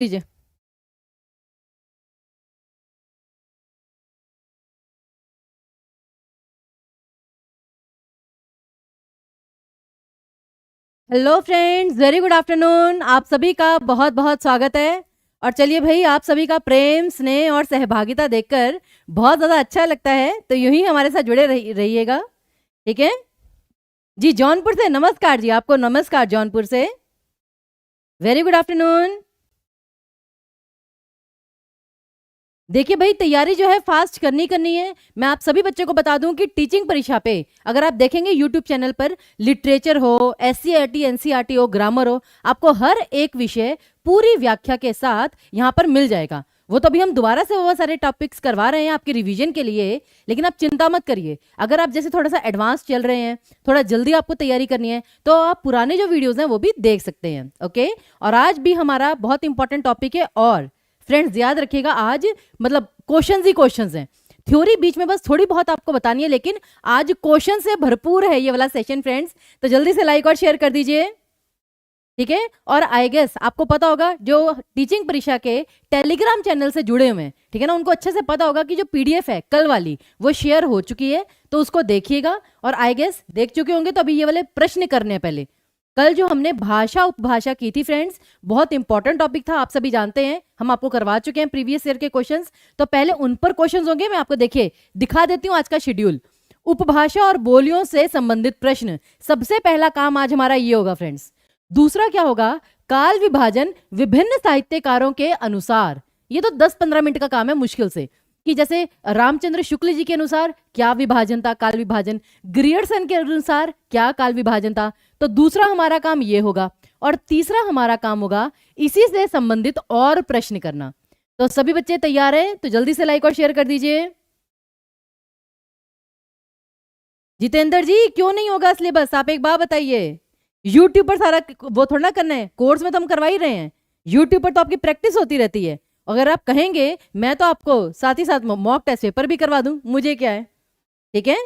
लीजिए। Hello friends, very good afternoon. आप सभी का बहुत बहुत स्वागत है। और चलिए भाई, आप सभी का प्रेम, स्नेह और सहभागिता देखकर बहुत ज़्यादा अच्छा लगता है, तो यूं ही हमारे साथ जुड़े रहिएगा। ठीक है जी। जौनपुर से नमस्कार जी, आपको नमस्कार जौनपुर से। Very good afternoon. देखिए भाई, तैयारी जो है फास्ट करनी है। मैं आप सभी बच्चों को बता दूं कि टीचिंग परीक्षा पे अगर आप देखेंगे यूट्यूब चैनल पर, लिटरेचर हो, एससीईआरटी, एनसीईआरटी हो, ग्रामर हो, आपको हर एक विषय पूरी व्याख्या के साथ यहाँ पर मिल जाएगा। वो तो अभी हम दोबारा से बहुत सारे टॉपिक्स करवा रहे हैं आपके रिवीजन के लिए, लेकिन आप चिंता मत करिए। अगर आप जैसे थोड़ा सा एडवांस चल रहे हैं, थोड़ा जल्दी आपको तैयारी करनी है, तो आप पुराने जो वीडियोज हैं वो भी देख सकते हैं। ओके। और आज भी हमारा बहुत इंपॉर्टेंट टॉपिक है। और फ्रेंड्स याद रखिएगा, आज मतलब क्वेश्चंस ही क्वेश्चंस हैं। थ्योरी बीच में बस थोड़ी बहुत आपको बतानी है, लेकिन आज क्वेश्चन से भरपूर है ये वाला सेशन फ्रेंड्स। तो जल्दी से लाइक और शेयर कर दीजिए। ठीक है। और आई गेस आपको पता होगा, जो टीचिंग परीक्षा के टेलीग्राम चैनल से जुड़े हुए हैं, ठीक है ना, उनको अच्छे से पता होगा कि जो पीडीएफ है कल वाली वो शेयर हो चुकी है, तो उसको देखिएगा। और आई गेस देख चुके होंगे, तो अभी ये वाले प्रश्न करने हैं। पहले कल जो हमने भाषा उपभाषा की थी फ्रेंड्स, बहुत इंपॉर्टेंट टॉपिक था, आप सभी जानते हैं, हम आपको करवा चुके हैं प्रीवियस ईयर के क्वेश्चंस। तो पहले उन पर क्वेश्चंस होंगे। मैं आपको देखिए दिखा देती हूँ आज का शेड्यूल। उपभाषा और बोलियों से संबंधित प्रश्न, सबसे पहला काम आज हमारा ये होगा फ्रेंड्स। दूसरा क्या होगा, काल विभाजन विभिन्न साहित्यकारों के अनुसार। ये तो 10-15 मिनट का काम है मुश्किल से, कि जैसे रामचंद्र शुक्ल जी के अनुसार क्या विभाजन था, काल विभाजन, ग्रियर्सन के अनुसार क्या काल विभाजन था। तो दूसरा हमारा काम ये होगा। और तीसरा हमारा काम होगा इसी से संबंधित और प्रश्न करना। तो सभी बच्चे तैयार हैं? तो जल्दी से लाइक और शेयर कर दीजिए। जितेंद्र जी, क्यों नहीं होगा सिलेबस? आप एक बात बताइए। यूट्यूब पर सारा वो थोड़ा ना करना है, कोर्स में तो हम करवा ही रहे हैं। यूट्यूब पर तो आपकी प्रैक्टिस होती रहती है। अगर आप कहेंगे, मैं तो आपको साथ ही साथ मॉक टेस्ट पेपर भी करवा दूं, मुझे क्या है। ठीक है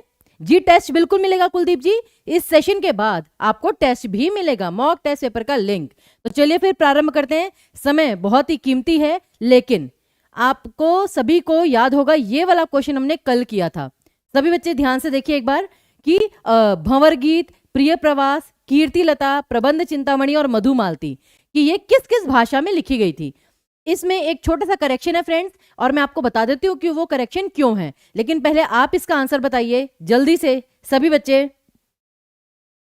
जी। टेस्ट बिल्कुल मिलेगा कुलदीप जी। इस सेशन के बाद आपको टेस्ट भी मिलेगा, मॉक टेस्ट पेपर का लिंक। तो चलिए फिर प्रारंभ करते हैं। समय बहुत ही कीमती है, लेकिन आपको सभी को याद होगा ये वाला क्वेश्चन हमने कल किया था। सभी बच्चे ध्यान से देखिए एक बार, कि भंवर गीत, प्रिय प्रवास, कीर्तिलता, प्रबंध चिंतामणि और मधुमालती, कि ये किस किस भाषा में लिखी गई थी। इसमें एक छोटा सा करेक्शन है फ्रेंड्स, और मैं आपको बता देती हूँ कि वो करेक्शन क्यों है। लेकिन पहले आप इसका आंसर बताइए जल्दी से सभी बच्चे।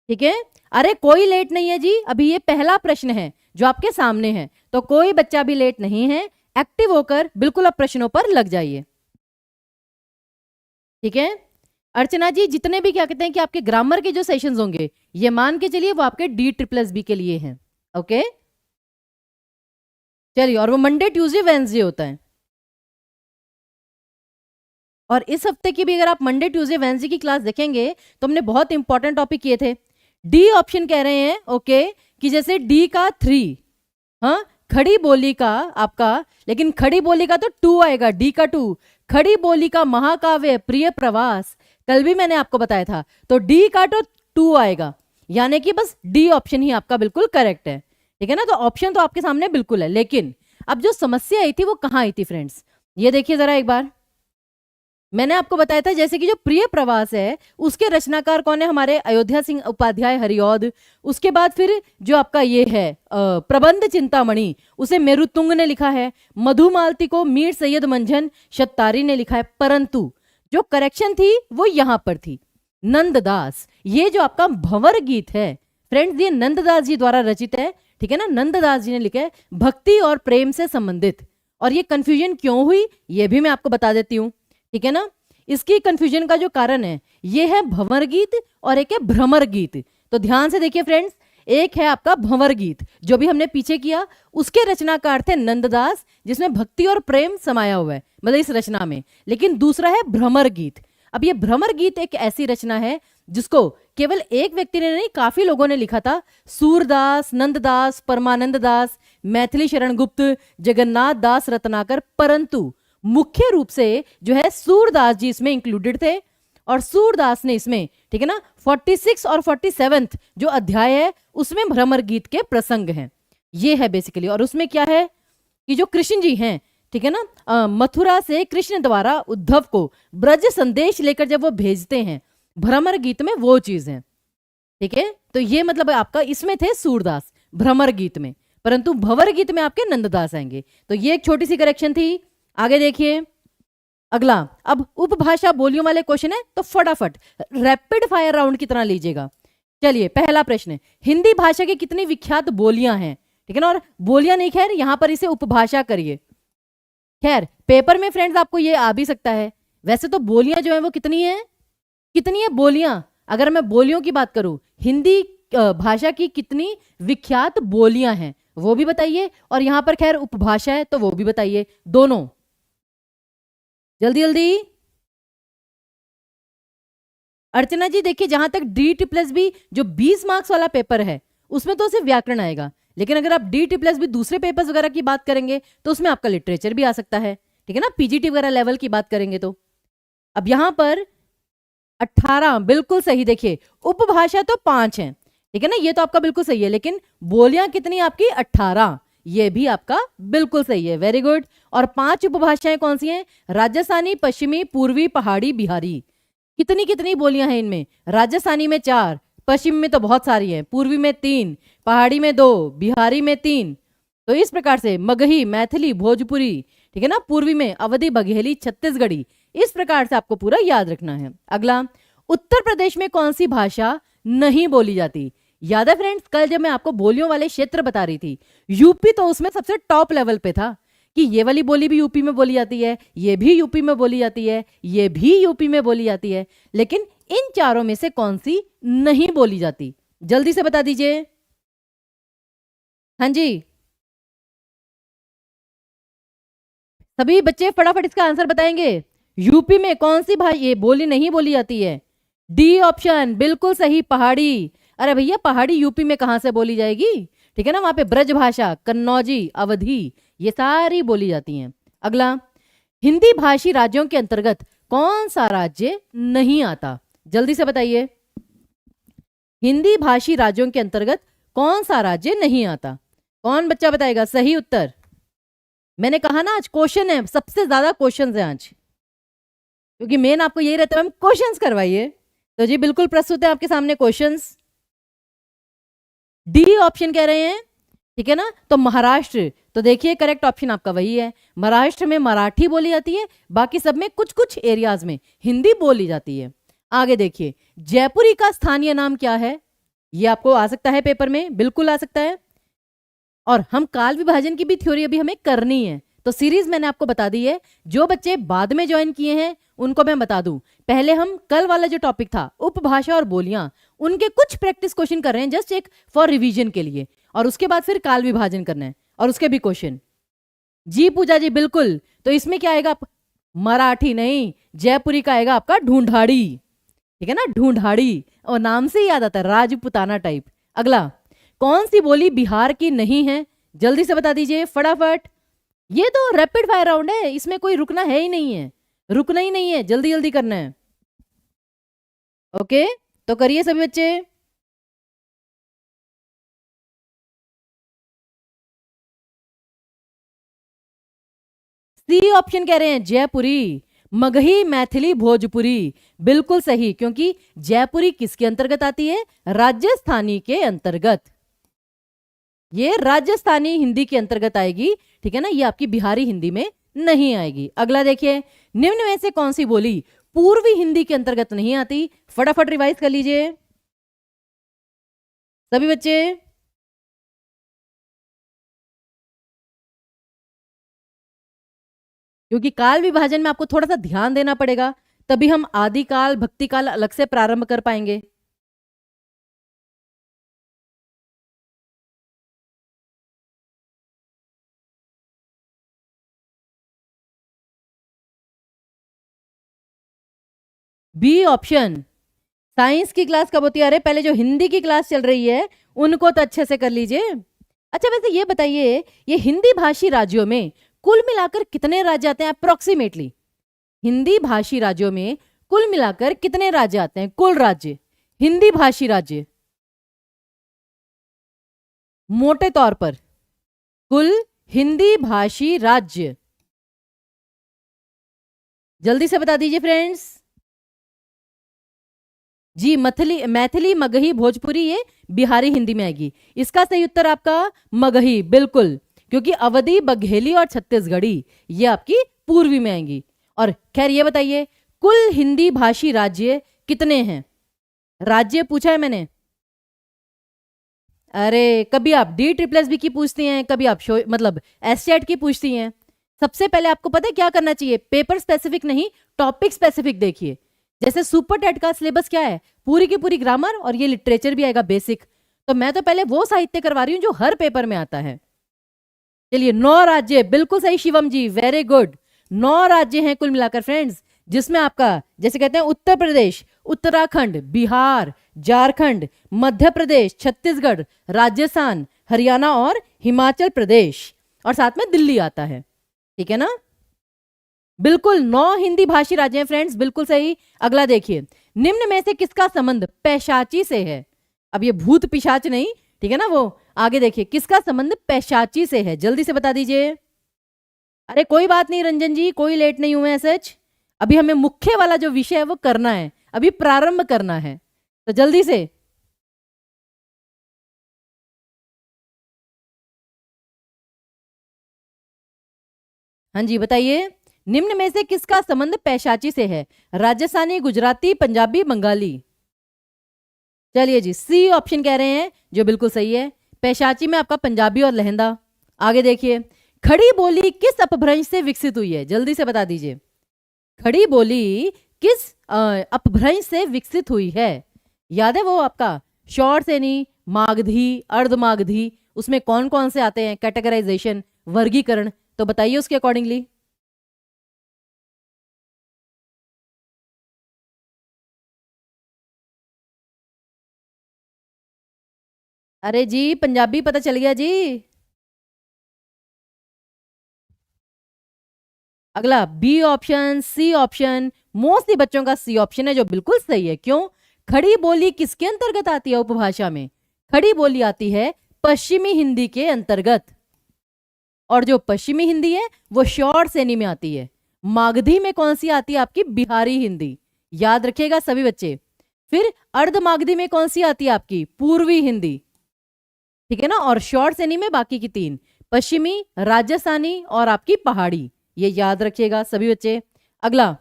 ठीक है। अरे कोई लेट नहीं है जी, अभी ये पहला प्रश्न है जो आपके सामने है, तो कोई बच्चा भी लेट नहीं है। एक्टिव होकर बिल्कुल अब प्रश्नों पर लग जाइए। ठीक है। अर्चना जी, जितने भी क्या कहते हैं कि आपके ग्रामर के जो सेशंस होंगे, ये मान के चलिए वो आपके D++ के लिए हैं। ओके। चलिए, और वो मंडे, ट्यूसडे, वेंसडे होता है। और इस हफ्ते की भी अगर आप मंडे, ट्यूसडे, वेंसडे की क्लास देखेंगे, तो हमने बहुत इंपॉर्टेंट टॉपिक किए थे। डी ऑप्शन कह रहे हैं, ओके, कि जैसे डी का 3, हाँ, खड़ी बोली का आपका, लेकिन खड़ी बोली का तो 2 आएगा, डी का 2। खड़ी बोली का महाकाव्य प्रिय प्रवास, कल भी मैंने आपको बताया था, तो डी का तो 2 आएगा। यानी कि बस डी ऑप्शन ही आपका बिल्कुल करेक्ट है। ठीक है ना। तो ऑप्शन तो आपके सामने बिल्कुल है, लेकिन अब जो समस्या आई थी वो कहाँ आई थी फ्रेंड्स, ये देखिए जरा एक बार। मैंने आपको बताया था जैसे कि जो प्रिय प्रवास है, उसके रचनाकार कौन है, हमारे अयोध्या सिंह उपाध्याय हरिऔध। उसके बाद फिर जो आपका ये है प्रबंध चिंतामणि, उसे मेरुतुंग ने लिखा है। मधुमालती को मीर सैयद मंझन शत्तारी ने लिखा है। परंतु जो करेक्शन थी वो यहां पर थी, नंददास। ये जो आपका भंवर गीत है फ्रेंड्स, ये नंददास जी द्वारा रचित है। ठीक है ना। नंददास जी ने लिखा है, भक्ति और प्रेम से संबंधित। और ये कंफ्यूजन क्यों हुई, ये भी मैं आपको बता देती हूँ। ठीक है ना। इसकी कंफ्यूजन का जो कारण है, ये है भंवर गीत और एक है भ्रमर गीत। तो ध्यान से देखिए फ्रेंड्स, एक है आपका भंवर गीत जो भी हमने पीछे किया, उसके रचनाकार थे नंददास, जिसमें भक्ति और प्रेम समाया हुआ है, मतलब इस रचना में। लेकिन दूसरा है भ्रमर गीत। अब ये भ्रमर गीत एक ऐसी रचना है जिसको केवल एक व्यक्ति ने नहीं, काफी लोगों ने लिखा था। सूरदास, नंददास, परमानंद दास, मैथिली शरण गुप्त, जगन्नाथ दास रत्नाकर। परंतु मुख्य रूप से जो है सूरदास जी इसमें इंक्लूडेड थे। और सूरदास ने इसमें, ठीक है ना, 46 और 47 जो अध्याय है उसमें भ्रमर गीत के प्रसंग हैं। ये है बेसिकली। और उसमें क्या है, कि जो कृष्ण जी हैं, ठीक है ना, मथुरा से कृष्ण द्वारा उद्धव को ब्रज संदेश लेकर जब वो भेजते हैं, भ्रमर गीत में वो चीज है, ठीक है। तो ये मतलब आपका इसमें थे सूरदास भ्रमर गीत में, परंतु भंवर गीत में आपके नंददास आएंगे। तो ये एक छोटी सी करेक्शन थी। आगे देखिए अगला, अब उपभाषा बोलियों वाले क्वेश्चन है, तो फटाफट रैपिड फायर राउंड की तरह लीजिएगा। चलिए पहला प्रश्न है, हिंदी भाषा की कितनी विख्यात बोलियां हैं, ठीक है ना, और बोलियां नहीं, खैर यहां पर इसे उपभाषा करिए। खैर पेपर में फ्रेंड्स आपको ये आ भी सकता है। वैसे तो बोलियां जो है वो कितनी है बोलियां, अगर मैं बोलियों की बात करूं, हिंदी भाषा की कितनी विख्यात बोलियां हैं वो भी बताइए, और यहां पर खैर उपभाषा है तो वो भी बताइए, दोनों जल्दी जल्दी। अर्चना जी देखिए, जहां तक DT+B जो 20 मार्क्स वाला पेपर है उसमें तो सिर्फ व्याकरण आएगा, लेकिन अगर आप DT+B दूसरे पेपर्स वगैरह की बात करेंगे तो उसमें आपका लिटरेचर भी आ सकता है, ठीक है ना, PGT वगैरह लेवल की बात करेंगे तो। अब यहां पर 18 बिल्कुल सही। देखिए उपभाषा तो 5 है, ठीक है ना, ये तो आपका बिल्कुल सही है, लेकिन बोलियां कितनी आपकी 18, ये भी आपका बिल्कुल सही है, वेरी गुड। और 5 उपभाषाएं कौन सी हैं, राजस्थानी, पश्चिमी, पूर्वी, पहाड़ी, बिहारी। कितनी कितनी बोलियां हैं इनमें, राजस्थानी में 4, पश्चिम में तो बहुत सारी हैं, पूर्वी में 3, पहाड़ी में 2, बिहारी में 3। तो इस प्रकार से मगही, मैथिली, भोजपुरी, ठीक है ना, पूर्वी में अवधी, बघेली, छत्तीसगढ़ी, इस प्रकार से आपको पूरा याद रखना है। अगला, उत्तर प्रदेश में कौन सी भाषा नहीं बोली जाती। याद है फ्रेंड्स, कल जब मैं आपको बोलियों वाले क्षेत्र बता रही थी, यूपी तो उसमें सबसे टॉप लेवल पे था कि ये वाली बोली भी यूपी में बोली जाती है, ये भी यूपी में बोली जाती है, ये भी यूपी में बोली जाती है, लेकिन इन चारों में से कौन सी नहीं बोली जाती, जल्दी से बता दीजिए। हाँ जी, सभी बच्चे फटाफट इसका आंसर बताएंगे। यूपी में कौन सी भाई ये बोली नहीं बोली जाती है, डी ऑप्शन बिल्कुल सही, पहाड़ी। अरे भैया पहाड़ी यूपी में कहां से बोली जाएगी, ठीक है ना, वहां पे ब्रज भाषा, कन्नौजी, अवधी, ये सारी बोली जाती हैं। अगला, हिंदी भाषी राज्यों के अंतर्गत कौन सा राज्य नहीं आता, जल्दी से बताइए। हिंदी भाषी राज्यों के अंतर्गत कौन सा राज्य नहीं आता, कौन बच्चा बताएगा सही उत्तर। मैंने कहा ना आज क्वेश्चन है, सबसे ज्यादा क्वेश्चंस हैं आज, क्योंकि मेन आपको यही रहता है मैम क्वेश्चंस करवाइए। तो जी बिल्कुल प्रस्तुत है आपके सामने क्वेश्चंस, डी ऑप्शन कह रहे हैं, ठीक है ना। तो महाराष्ट्र, तो देखिए करेक्ट ऑप्शन आपका वही है, महाराष्ट्र में मराठी बोली जाती है, बाकी सब में कुछ कुछ एरियाज में हिंदी बोली जाती है। आगे देखिए, जयपुरी का स्थानीय नाम क्या है, ये आपको आ सकता है पेपर में, बिल्कुल आ सकता है। और हम काल विभाजन की भी थ्योरी अभी हमें करनी है, तो सीरीज मैंने आपको बता दी है। जो बच्चे बाद में ज्वाइन किए हैं उनको मैं बता दूं, पहले हम कल वाला जो टॉपिक था उपभाषा और बोलियां, उनके कुछ प्रैक्टिस क्वेश्चन कर रहे हैं जस्ट एक फॉर रिवीजन के लिए, और उसके बाद फिर काल विभाजन करना है और उसके भी क्वेश्चन। जी पूजा जी बिल्कुल, तो इसमें क्या आएगा, मराठी नहीं, जयपुरी का आएगा आपका ढूंढाड़ी, ठीक है ना, ढूंढाड़ी, और नाम से ही याद आता है राजपुताना टाइप। अगला, कौन सी बोली बिहार की नहीं है, जल्दी से बता दीजिए फटाफट। ये तो रैपिड फायर राउंड है, इसमें कोई रुकना है ही नहीं है, रुकना ही नहीं है, जल्दी जल्दी करना है। ओके तो करिए सभी बच्चे। सी ऑप्शन कह रहे हैं जयपुरी, मगही, मैथिली, भोजपुरी, बिल्कुल सही, क्योंकि जयपुरी किसके अंतर्गत आती है, राजस्थानी के अंतर्गत, ये राजस्थानी हिंदी के अंतर्गत आएगी, ठीक है ना, ये आपकी बिहारी हिंदी में नहीं आएगी। अगला देखिए, निम्न में से कौन सी बोली पूर्वी हिंदी के अंतर्गत नहीं आती, फटाफट रिवाइज कर लीजिए सभी बच्चे। क्योंकि काल विभाजन में आपको थोड़ा सा ध्यान देना पड़ेगा, तभी हम आदिकाल भक्तिकाल अलग से प्रारंभ कर पाएंगे। बी ऑप्शन, साइंस की क्लास कब होती है, अरे पहले जो हिंदी की क्लास चल रही है उनको तो अच्छे से कर लीजिए। अच्छा वैसे ये बताइए, ये हिंदी भाषी राज्यों में कुल मिलाकर कितने राज्य आते हैं अप्रोक्सीमेटली, हिंदी भाषी राज्यों में कुल मिलाकर कितने राज्य आते हैं, कुल राज्य हिंदी भाषी राज्य, मोटे तौर पर कुल हिंदी भाषी राज्य? जल्दी से बता दीजिए फ्रेंड्स। जी, मैथिली, मगही, भोजपुरी ये बिहारी हिंदी में आएगी। इसका सही उत्तर आपका मगही, बिल्कुल, क्योंकि अवधी, बघेली और छत्तीसगढ़ी ये आपकी पूर्वी में आएंगी। और खैर ये बताइए, कुल हिंदी भाषी राज्य कितने हैं? राज्य पूछा है मैंने। अरे कभी आप DSSB की पूछती हैं, कभी आप मतलब एसटेट की पूछती हैं। सबसे पहले आपको पता है क्या करना चाहिए? पेपर स्पेसिफिक नहीं, टॉपिक स्पेसिफिक देखिए। जैसे सुपर टेट का सिलेबस क्या है? पूरी की पूरी ग्रामर और ये लिटरेचर भी आएगा बेसिक। तो मैं तो पहले वो साहित्य करवा रही हूं जो हर पेपर में आता है। चलिए, 9 राज्य, बिल्कुल सही शिवम जी, वेरी गुड। 9 राज्य हैं कुल मिलाकर फ्रेंड्स, जिसमें आपका जैसे कहते हैं उत्तर प्रदेश, उत्तराखंड, बिहार, झारखंड, मध्य प्रदेश, छत्तीसगढ़, राजस्थान, हरियाणा और हिमाचल प्रदेश, और साथ में दिल्ली आता है। ठीक है ना? बिल्कुल 9 हिंदी भाषी राज्य हैं फ्रेंड्स, बिल्कुल सही। अगला देखिए, निम्न में से किसका संबंध पैशाची से है? अब ये भूत पिशाच नहीं, ठीक है ना, वो आगे देखिए, किसका संबंध पैशाची से है? जल्दी से बता दीजिए। अरे कोई बात नहीं रंजन जी, कोई लेट नहीं हुए सच। अभी हमें मुख्य वाला जो विषय है वो करना है, अभी प्रारंभ करना है, तो जल्दी से। हाँ जी बताइए, निम्न में से किसका संबंध पैशाची से है? राजस्थानी, गुजराती, पंजाबी, बंगाली? चलिए जी, सी ऑप्शन कह रहे हैं, जो बिल्कुल सही है। पैशाची में आपका पंजाबी और लहंदा। आगे देखिए, खड़ी बोली किस अपभ्रंश से विकसित हुई है? जल्दी से बता दीजिए। खड़ी बोली किस अपभ्रंश से विकसित हुई है? याद है वो आपका शॉर्ट सेनी, मागधी, अर्धमागधी, उसमें कौन कौन से आते हैं? कैटेगराइजेशन, वर्गीकरण, तो बताइए उसके अकॉर्डिंगली। अरे जी, पंजाबी पता चल गया जी। अगला B option, C option, mostly बच्चों का सी ऑप्शन है, जो बिल्कुल सही है। क्यों? खड़ी बोली किसके अंतर्गत आती है उपभाषा में? खड़ी बोली आती है पश्चिमी हिंदी के अंतर्गत, और जो पश्चिमी हिंदी है वो शॉर्ट सेनी में आती है। मागधी में कौन सी आती है? आपकी बिहारी हिंदी, याद रखिएगा सभी बच्चे। फिर अर्ध मागधी में कौन सी आती है? आपकी पूर्वी हिंदी, ठीक है ना। और शॉर्ट सेनी में बाकी की 3, पश्चिमी, राजस्थानी और आपकी पहाड़ी, ये याद रखिएगा सभी बच्चे। अगला,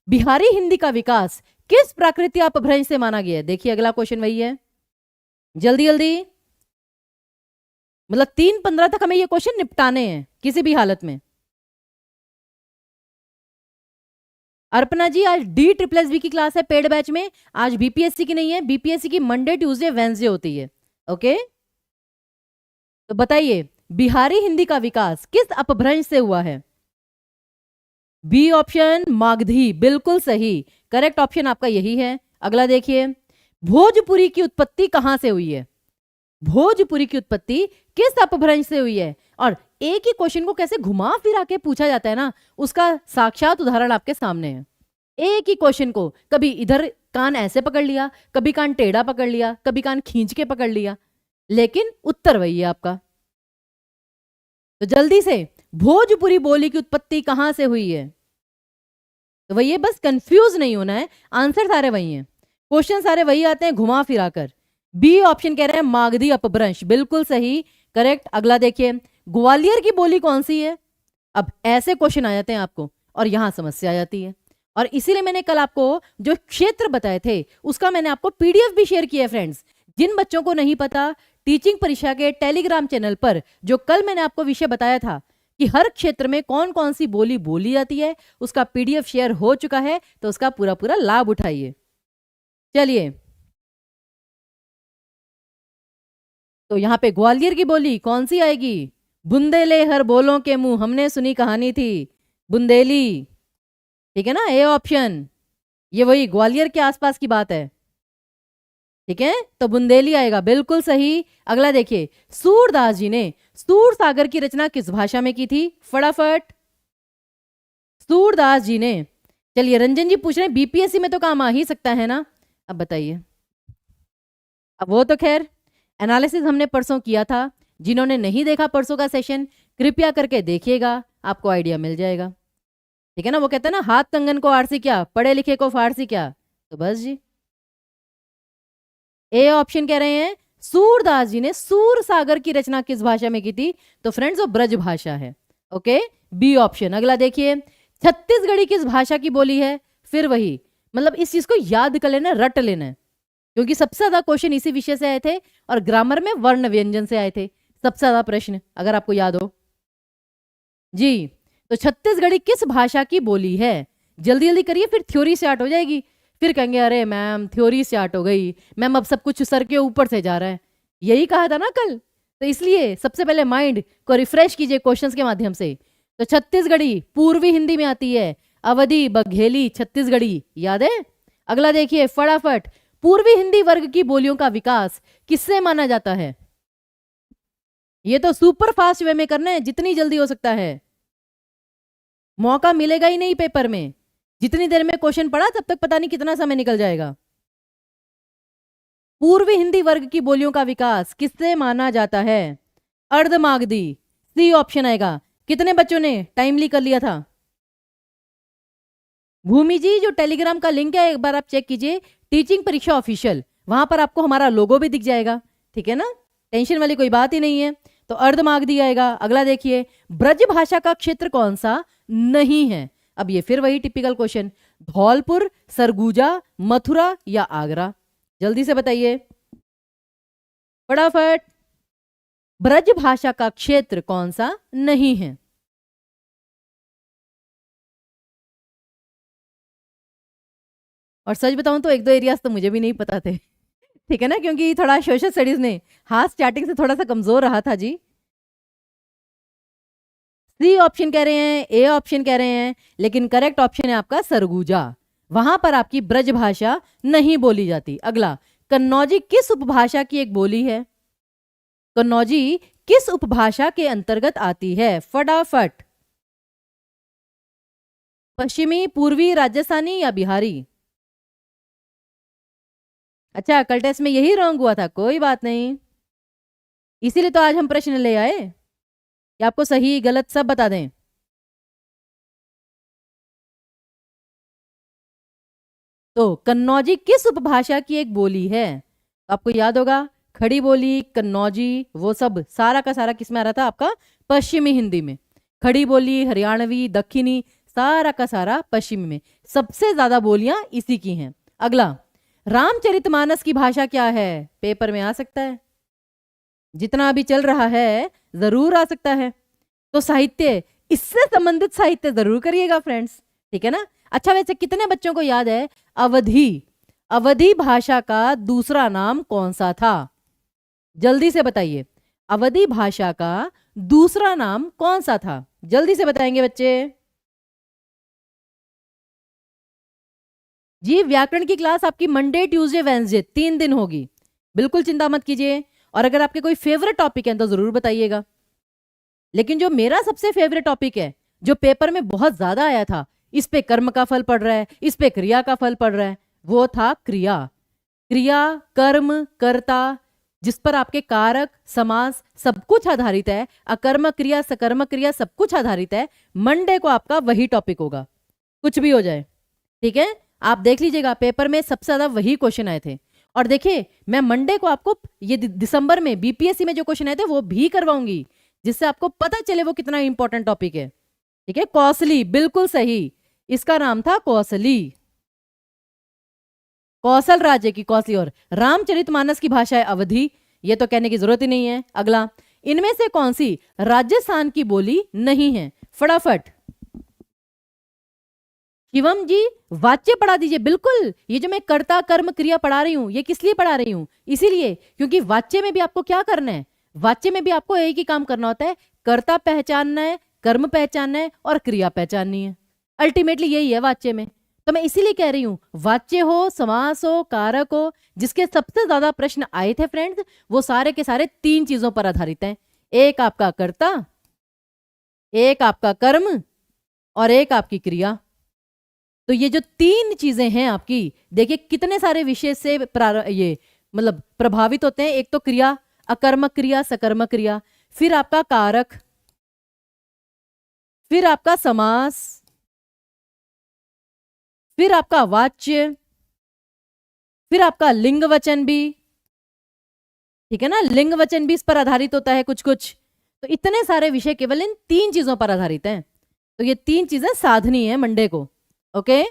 बिहारी हिंदी का विकास किस प्राकृतिक अपभ्रंश से माना गया है? देखिए अगला क्वेश्चन वही है, जल्दी जल्दी, मतलब 3:15 तक हमें ये क्वेश्चन निपटाने हैं किसी भी हालत में। अर्पणा जी, आज DSSB की क्लास है पेड बैच में, आज बीपीएससी की नहीं है। बीपीएससी की मंडे, ट्यूसडे, वेंसडे होती है। ओके, तो बताइए, बिहारी हिंदी का विकास किस अपभ्रंश से हुआ है? बी ऑप्शन, मागधी, बिल्कुल सही, करेक्ट ऑप्शन आपका यही है। अगला देखिए, भोजपुरी की उत्पत्ति कहां से हुई है? भोजपुरी की उत्पत्ति किस अपभ्रंश से हुई है? और एक ही क्वेश्चन को कैसे घुमा फिरा के पूछा जाता है ना, उसका साक्षात उदाहरण आपके सामने है। एक ही क्वेश्चन को कभी इधर कान ऐसे पकड़ लिया, कभी कान टेढ़ा पकड़ लिया, कभी कान खींच के पकड़ लिया, लेकिन उत्तर वही है आपका। तो जल्दी से, भोजपुरी बोली की उत्पत्ति कहां से हुई है? तो वही है, बस कंफ्यूज नहीं होना है, आंसर सारे वही हैं, क्वेश्चन सारे वही आते हैं घुमा फिरा कर। बी ऑप्शन कह रहे हैं मागधी अपभ्रंश, बिल्कुल सही, करेक्ट। अगला देखिए, ग्वालियर की बोली कौन सी है? अब ऐसे क्वेश्चन आ जाते हैं आपको और यहां समस्या आ जाती है, और इसीलिए मैंने कल आपको जो क्षेत्र बताए थे उसका मैंने आपको PDF भी शेयर किया है फ्रेंड्स। जिन बच्चों को नहीं पता, टीचिंग परीक्षा के टेलीग्राम चैनल पर जो कल मैंने आपको विषय बताया था कि हर क्षेत्र में कौन कौन सी बोली बोली जाती है, उसका PDF शेयर हो चुका है, तो उसका पूरा पूरा लाभ उठाइए। चलिए, तो यहां पे ग्वालियर की बोली कौन सी आएगी? बुंदेले हर बोलों के मुंह, हमने सुनी कहानी थी, बुंदेली, ठीक है ना, ए ऑप्शन। ये वही ग्वालियर के आसपास की बात है, ठीक है, तो बुंदेली आएगा, बिल्कुल सही। अगला देखिए, सूरदास जी ने सूर सागर की रचना किस भाषा में की थी? फटाफट, सूरदास जी ने। चलिए, रंजन जी पूछ रहे हैं बीपीएससी में तो काम आ ही सकता है ना, अब बताइए। अब वो तो खैर एनालिसिस हमने परसों किया था, जिन्होंने नहीं देखा परसों का सेशन, कृपया करके देखिएगा, आपको आइडिया मिल जाएगा। ठीक है ना, वो कहते हैं ना, हाथ कंगन को आरसी क्या, पढ़े लिखे को फारसी क्या। तो बस जी, ए ऑप्शन कह रहे हैं सूरदास जी ने सूर सागर की रचना किस भाषा में की थी, तो फ्रेंड्स वो ब्रज भाषा है। Okay, B option. अगला देखिए, छत्तीसगढ़ी किस भाषा की बोली है, फिर वही, मतलब इस चीज को याद कर लेना, रट लेना है, क्योंकि सबसे ज्यादा क्वेश्चन इसी विषय से आए थे और ग्रामर में वर्ण व्यंजन से आए थे सबसे ज्यादा प्रश्न, अगर आपको याद हो जी। तो छत्तीसगढ़ी किस भाषा की बोली है, जल्दी जल्दी करिए, फिर थ्योरी स्टार्ट हो जाएगी, फिर कहेंगे अरे मैम थ्योरी स्टार्ट हो गई मैम, अब सब कुछ सर के ऊपर से जा रहा है, यही कहा था ना कल। तो इसलिए सबसे पहले माइंड को रिफ्रेश कीजिए क्वेश्चंस के माध्यम से। तो छत्तीसगढ़ी पूर्वी हिंदी में आती है, अवधी, बघेली, छत्तीसगढ़ी, याद है। अगला देखिए फटाफट, पूर्वी हिंदी वर्ग की बोलियों का विकास किससे माना जाता है, ये तो सुपर फास्ट वे में करना है, जितनी जल्दी हो सकता है, मौका मिलेगा ही नहीं पेपर में, जितनी देर में क्वेश्चन पढ़ा तब तक पता नहीं कितना समय निकल जाएगा। पूर्वी हिंदी वर्ग की बोलियों का विकास किससे माना जाता है, अर्धमागधी, सी ऑप्शन आएगा। कितने बच्चों ने टाइमली कर लिया था, भूमि जी जो टेलीग्राम का लिंक है एक बार आप चेक कीजिए, टीचिंग परीक्षा ऑफिशियल, वहां पर आपको हमारा लोगो भी दिख जाएगा, ठीक है ना, टेंशन वाली कोई बात ही नहीं है। तो अर्धमागधी आएगा। अगला देखिए, ब्रज भाषा का क्षेत्र कौन सा नहीं है, अब ये फिर वही टिपिकल क्वेश्चन, धौलपुर, सरगुजा, मथुरा या आगरा, जल्दी से बताइए फटाफट, ब्रज भाषा का क्षेत्र कौन सा नहीं है। और सच बताऊं तो एक दो एरियाज तो मुझे भी नहीं पता थे, ठीक है ना, क्योंकि थोड़ा सोशल स्टडीज ने हाथ स्टार्टिंग से थोड़ा सा कमजोर रहा था जी। सी ऑप्शन कह रहे हैं, ए ऑप्शन कह रहे हैं, लेकिन करेक्ट ऑप्शन है आपका सरगुजा, वहां पर आपकी ब्रज भाषा नहीं बोली जाती। अगला, कन्नौजी किस उपभाषा की एक बोली है, कन्नौजी किस उपभाषा के अंतर्गत आती है, फटाफट, पश्चिमी, पूर्वी, राजस्थानी या बिहारी। अच्छा, कल टेस्ट में यही रॉन्ग हुआ था, कोई बात नहीं, इसीलिए तो आज हम प्रश्न ले आए कि आपको सही गलत सब बता दें। तो कन्नौजी किस उपभाषा की एक बोली है, आपको याद होगा, खड़ी बोली, कन्नौजी, वो सब सारा का सारा किस में आ रहा था आपका, पश्चिमी हिंदी में, खड़ी बोली, हरियाणवी, दक्षिणी, सारा का सारा पश्चिमी में, सबसे ज्यादा बोलियां इसी की हैं। अगला, रामचरितमानस की भाषा क्या है, पेपर में आ सकता है, जितना अभी चल रहा है जरूर आ सकता है, तो साहित्य, इससे संबंधित साहित्य जरूर करिएगा फ्रेंड्स, ठीक है ना। अच्छा, वैसे कितने बच्चों को याद है अवधी, अवधी भाषा का दूसरा नाम कौन सा था, जल्दी से बताइए, अवधी भाषा का दूसरा नाम कौन सा था, जल्दी से बताएंगे बच्चे जी। व्याकरण की क्लास आपकी मंडे, ट्यूसडे, वेंसडे 3 दिन होगी, बिल्कुल चिंता मत कीजिए, और अगर आपके कोई फेवरेट टॉपिक है तो जरूर बताइएगा। लेकिन जो मेरा सबसे फेवरेट टॉपिक है, जो पेपर में बहुत ज्यादा आया था, इस पे कर्म का फल पड़ रहा है, इस पे क्रिया का फल पड़ रहा है, वो था क्रिया, क्रिया, कर्म, कर्ता, जिस पर आपके कारक, समास सब कुछ आधारित है, अकर्मक क्रिया, सकर्मक क्रिया सब कुछ आधारित है। मंडे को आपका वही टॉपिक होगा, कुछ भी हो जाए, ठीक है, आप देख लीजिएगा पेपर में सबसे ज्यादा वही क्वेश्चन आए थे। और देखिए, मैं मंडे को आपको ये दिसंबर में बीपीएससी में जो क्वेश्चन आए थे वो भी करवाऊंगी, जिससे आपको पता चले वो कितना इंपॉर्टेंट टॉपिक है, ठीक है। कौसली, बिल्कुल सही, इसका नाम था कौसली, कौशल राज्य की कौसली, और रामचरितमानस की भाषा है अवधी, ये तो कहने की जरूरत ही नहीं है। अगला, इनमें से कौन सी राजस्थान की बोली नहीं है, फटाफट, शिवम जी वाच्य पढ़ा दीजिए। बिल्कुल, ये जो मैं कर्ता, कर्म, क्रिया पढ़ा रही हूं, ये किस लिए पढ़ा रही हूं, इसीलिए क्योंकि वाच्य में भी आपको क्या करना है, वाच्य में भी आपको एक ही काम करना होता है, कर्ता पहचानना है, कर्म पहचानना है और क्रिया पहचाननी है, अल्टीमेटली यही है वाच्य में। तो मैं इसीलिए कह रही हूं, वाच्य हो, समास हो, कारक हो, जिसके सबसे ज्यादा प्रश्न आए थे फ्रेंड्स, वो सारे के सारे 3 चीजों पर आधारित हैं, एक आपका कर्ता, एक आपका कर्म और एक आपकी क्रिया। तो ये जो 3 चीजें हैं आपकी, देखिए कितने सारे विषय से ये मतलब प्रभावित होते हैं, एक तो क्रिया, अकर्मक क्रिया, सकर्मक क्रिया, फिर आपका कारक, फिर आपका समास, फिर आपका वाच्य, फिर आपका लिंग वचन भी, ठीक है ना, लिंग वचन भी इस पर आधारित होता है कुछ कुछ। तो इतने सारे विषय केवल इन 3 चीजों पर आधारित हैं। तो ये 3 चीजें साधनी है मंडे को। ओके,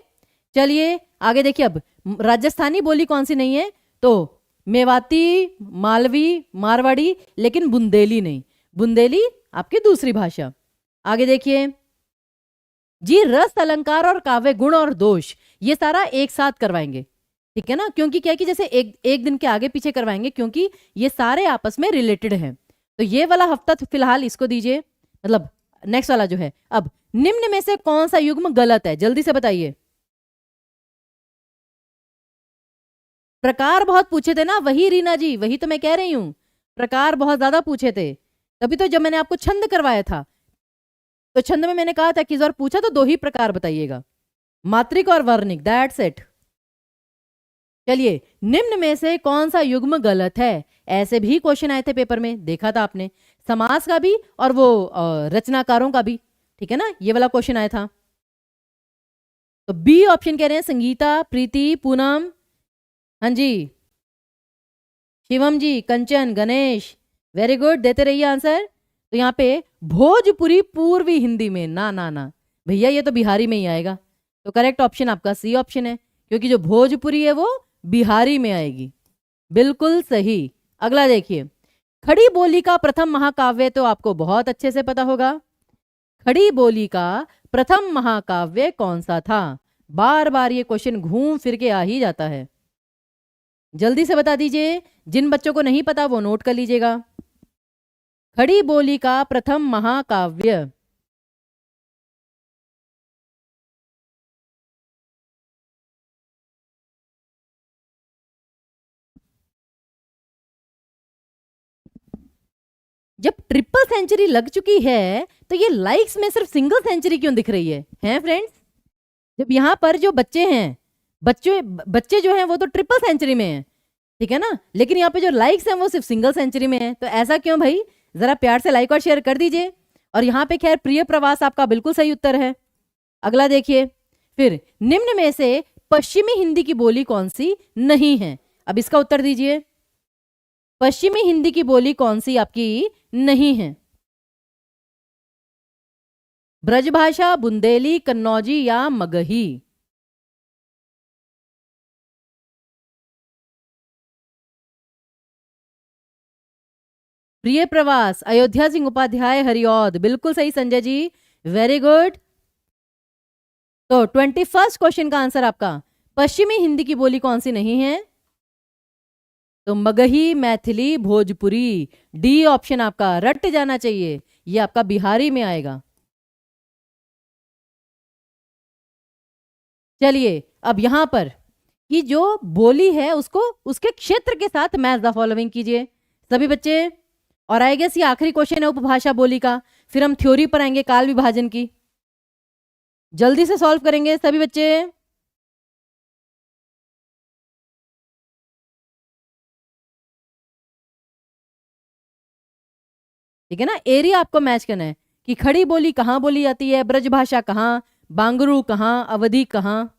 चलिए आगे देखिए। अब राजस्थानी बोली कौन सी नहीं है? तो मेवाती, मालवी, मारवाड़ी, लेकिन बुंदेली नहीं। बुंदेली आपकी दूसरी भाषा। आगे देखिए जी, रस, अलंकार और काव्य गुण और दोष ये सारा एक साथ करवाएंगे, ठीक है ना, क्योंकि क्या है कि जैसे एक एक दिन के आगे पीछे करवाएंगे, क्योंकि ये सारे आपस में रिलेटेड हैं। तो ये वाला हफ्ता तो फिलहाल इसको दीजिए, मतलब नेक्स्ट वाला जो है। अब निम्न में से कौन सा युग्म गलत है, जल्दी से बताइए। प्रकार बहुत पूछे थे ना, वही रीना जी, वही तो मैं कह रही हूं, प्रकार बहुत ज्यादा पूछे थे। तभी तो जब मैंने आपको छंद करवाया था, तो छंद में मैंने कहा था कि इस बार पूछा तो 2 ही प्रकार बताइएगा, मात्रिक और वर्णिक, दैट्स इट। चलिए, निम्न में से कौन सा युग्म गलत है? ऐसे भी क्वेश्चन आए थे पेपर में, देखा था आपने, समास का भी और वो रचनाकारों का भी, ठीक है ना, ये वाला क्वेश्चन आया था। तो बी ऑप्शन कह रहे हैं संगीता, प्रीति, पूनम, हाँ जी, शिवम जी, कंचन, गणेश, वेरी गुड, देते रहिए आंसर। तो यहाँ पे भोजपुरी पूर्वी हिंदी में, ना ना ना भैया, ये तो बिहारी में ही आएगा। तो करेक्ट ऑप्शन आपका सी ऑप्शन है, क्योंकि जो भोजपुरी है वो बिहारी में आएगी, बिल्कुल सही। अगला देखिए, खड़ी बोली का प्रथम महाकाव्य तो आपको बहुत अच्छे से पता होगा। खड़ी बोली का प्रथम महाकाव्य कौन सा था? बार बार ये क्वेश्चन घूम फिर के आ ही जाता है, जल्दी से बता दीजिए। जिन बच्चों को नहीं पता वो नोट कर लीजिएगा। खड़ी बोली का प्रथम महाकाव्य, जब ट्रिपल सेंचुरी लग चुकी है तो ये लाइक्स में सिर्फ सिंगल सेंचुरी क्यों दिख रही है? हैं फ्रेंड्स, जब यहाँ पर जो बच्चे हैं, बच्चे जो हैं वो तो ट्रिपल सेंचुरी में हैं, ठीक है ना, लेकिन यहाँ पे जो लाइक्स हैं वो सिर्फ सिंगल सेंचुरी में है। तो ऐसा क्यों भाई? जरा प्यार से लाइक और शेयर कर दीजिए। और यहाँ पे खैर प्रिय प्रवास आपका बिल्कुल सही उत्तर है। अगला देखिए, फिर निम्न में से पश्चिमी हिंदी की बोली कौन सी नहीं है? अब इसका उत्तर दीजिए। पश्चिमी हिंदी की बोली कौन सी आपकी नहीं है? ब्रजभाषा, बुंदेली, कन्नौजी या मगही? प्रिय प्रवास, अयोध्या सिंह उपाध्याय, हरिऔध, बिल्कुल सही संजय जी, वेरी गुड। तो 21st क्वेश्चन का आंसर आपका पश्चिमी हिंदी की बोली कौन सी नहीं है? तो मगही, मैथिली, भोजपुरी, डी ऑप्शन आपका रट जाना चाहिए, ये आपका बिहारी में आएगा। चलिए, अब यहां पर कि जो बोली है उसको उसके क्षेत्र के साथ मैच द फॉलोइंग कीजिए सभी बच्चे। और आई गेस ये आखिरी क्वेश्चन है उपभाषा बोली का, फिर हम थ्योरी पर आएंगे काल विभाजन की। जल्दी से सॉल्व करेंगे सभी बच्चे। ठीक है ना, एरिया आपको मैच करना है कि खड़ी बोली कहाँ बोली जाती है, ब्रजभाषा कहाँ, बांगरू कहाँ, अवधि कहाँ।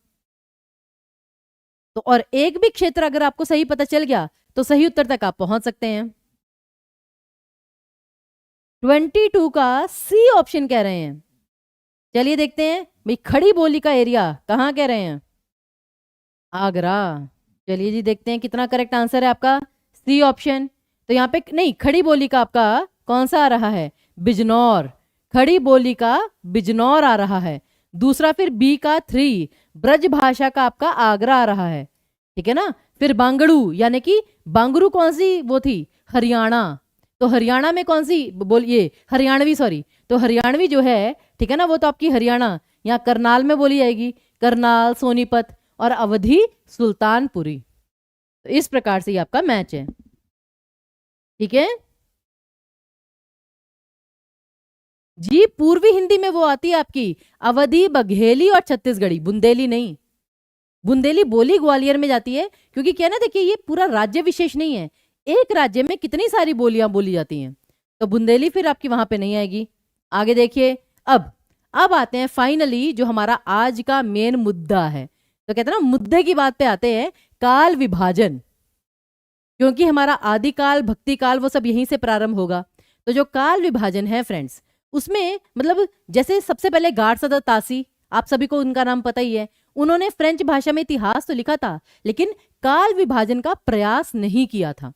तो और एक भी क्षेत्र अगर आपको सही पता चल गया तो सही उत्तर तक आप पहुंच सकते हैं। 22 का सी ऑप्शन कह रहे हैं। चलिए देखते हैं भाई, खड़ी बोली का एरिया कहाँ कह रहे हैं? आगरा। चलिए जी, देखते हैं कितना करेक्ट आंसर है आपका, सी ऑप्शन। तो यहाँ पे नहीं, खड़ी बोली का आपका कौन सा आ रहा है? बिजनौर। खड़ी बोली का बिजनौर आ रहा है। दूसरा फिर बी का 3 ब्रज भाषा का आपका आगरा आ रहा है, ठीक है ना। फिर बांगड़ू, यानी कि बांगरू कौन सी वो थी? हरियाणा। तो हरियाणा में कौन सी बोलिए, हरियाणवी, सॉरी, तो हरियाणवी जो है, ठीक है ना, वो तो आपकी हरियाणा यहाँ करनाल में बोली जाएगी, करनाल, सोनीपत। और अवधि सुल्तानपुरी। तो इस प्रकार से ये आपका मैच है, ठीक है जी। पूर्वी हिंदी में वो आती है आपकी अवधी, बघेली और छत्तीसगढ़ी, बुंदेली नहीं। बुंदेली बोली ग्वालियर में जाती है, क्योंकि क्या ना, देखिए ये पूरा राज्य विशेष नहीं है, एक राज्य में कितनी सारी बोलियां बोली जाती हैं, तो बुंदेली फिर आपकी वहां पे नहीं आएगी। आगे देखिए, अब अब आते हैं फाइनली जो हमारा आज का मेन मुद्दा है, तो कहते हैं ना मुद्दे की बात पे आते हैं, काल विभाजन। क्योंकि हमारा आदिकाल भक्ति काल वो सब यहीं से प्रारंभ होगा। तो जो काल विभाजन है फ्रेंड्स, उसमें मतलब जैसे सबसे पहले गार्ड तासी, आप सभी को उनका नाम पता ही है, उन्होंने फ्रेंच भाषा में इतिहास तो लिखा था लेकिन काल विभाजन का प्रयास नहीं किया था,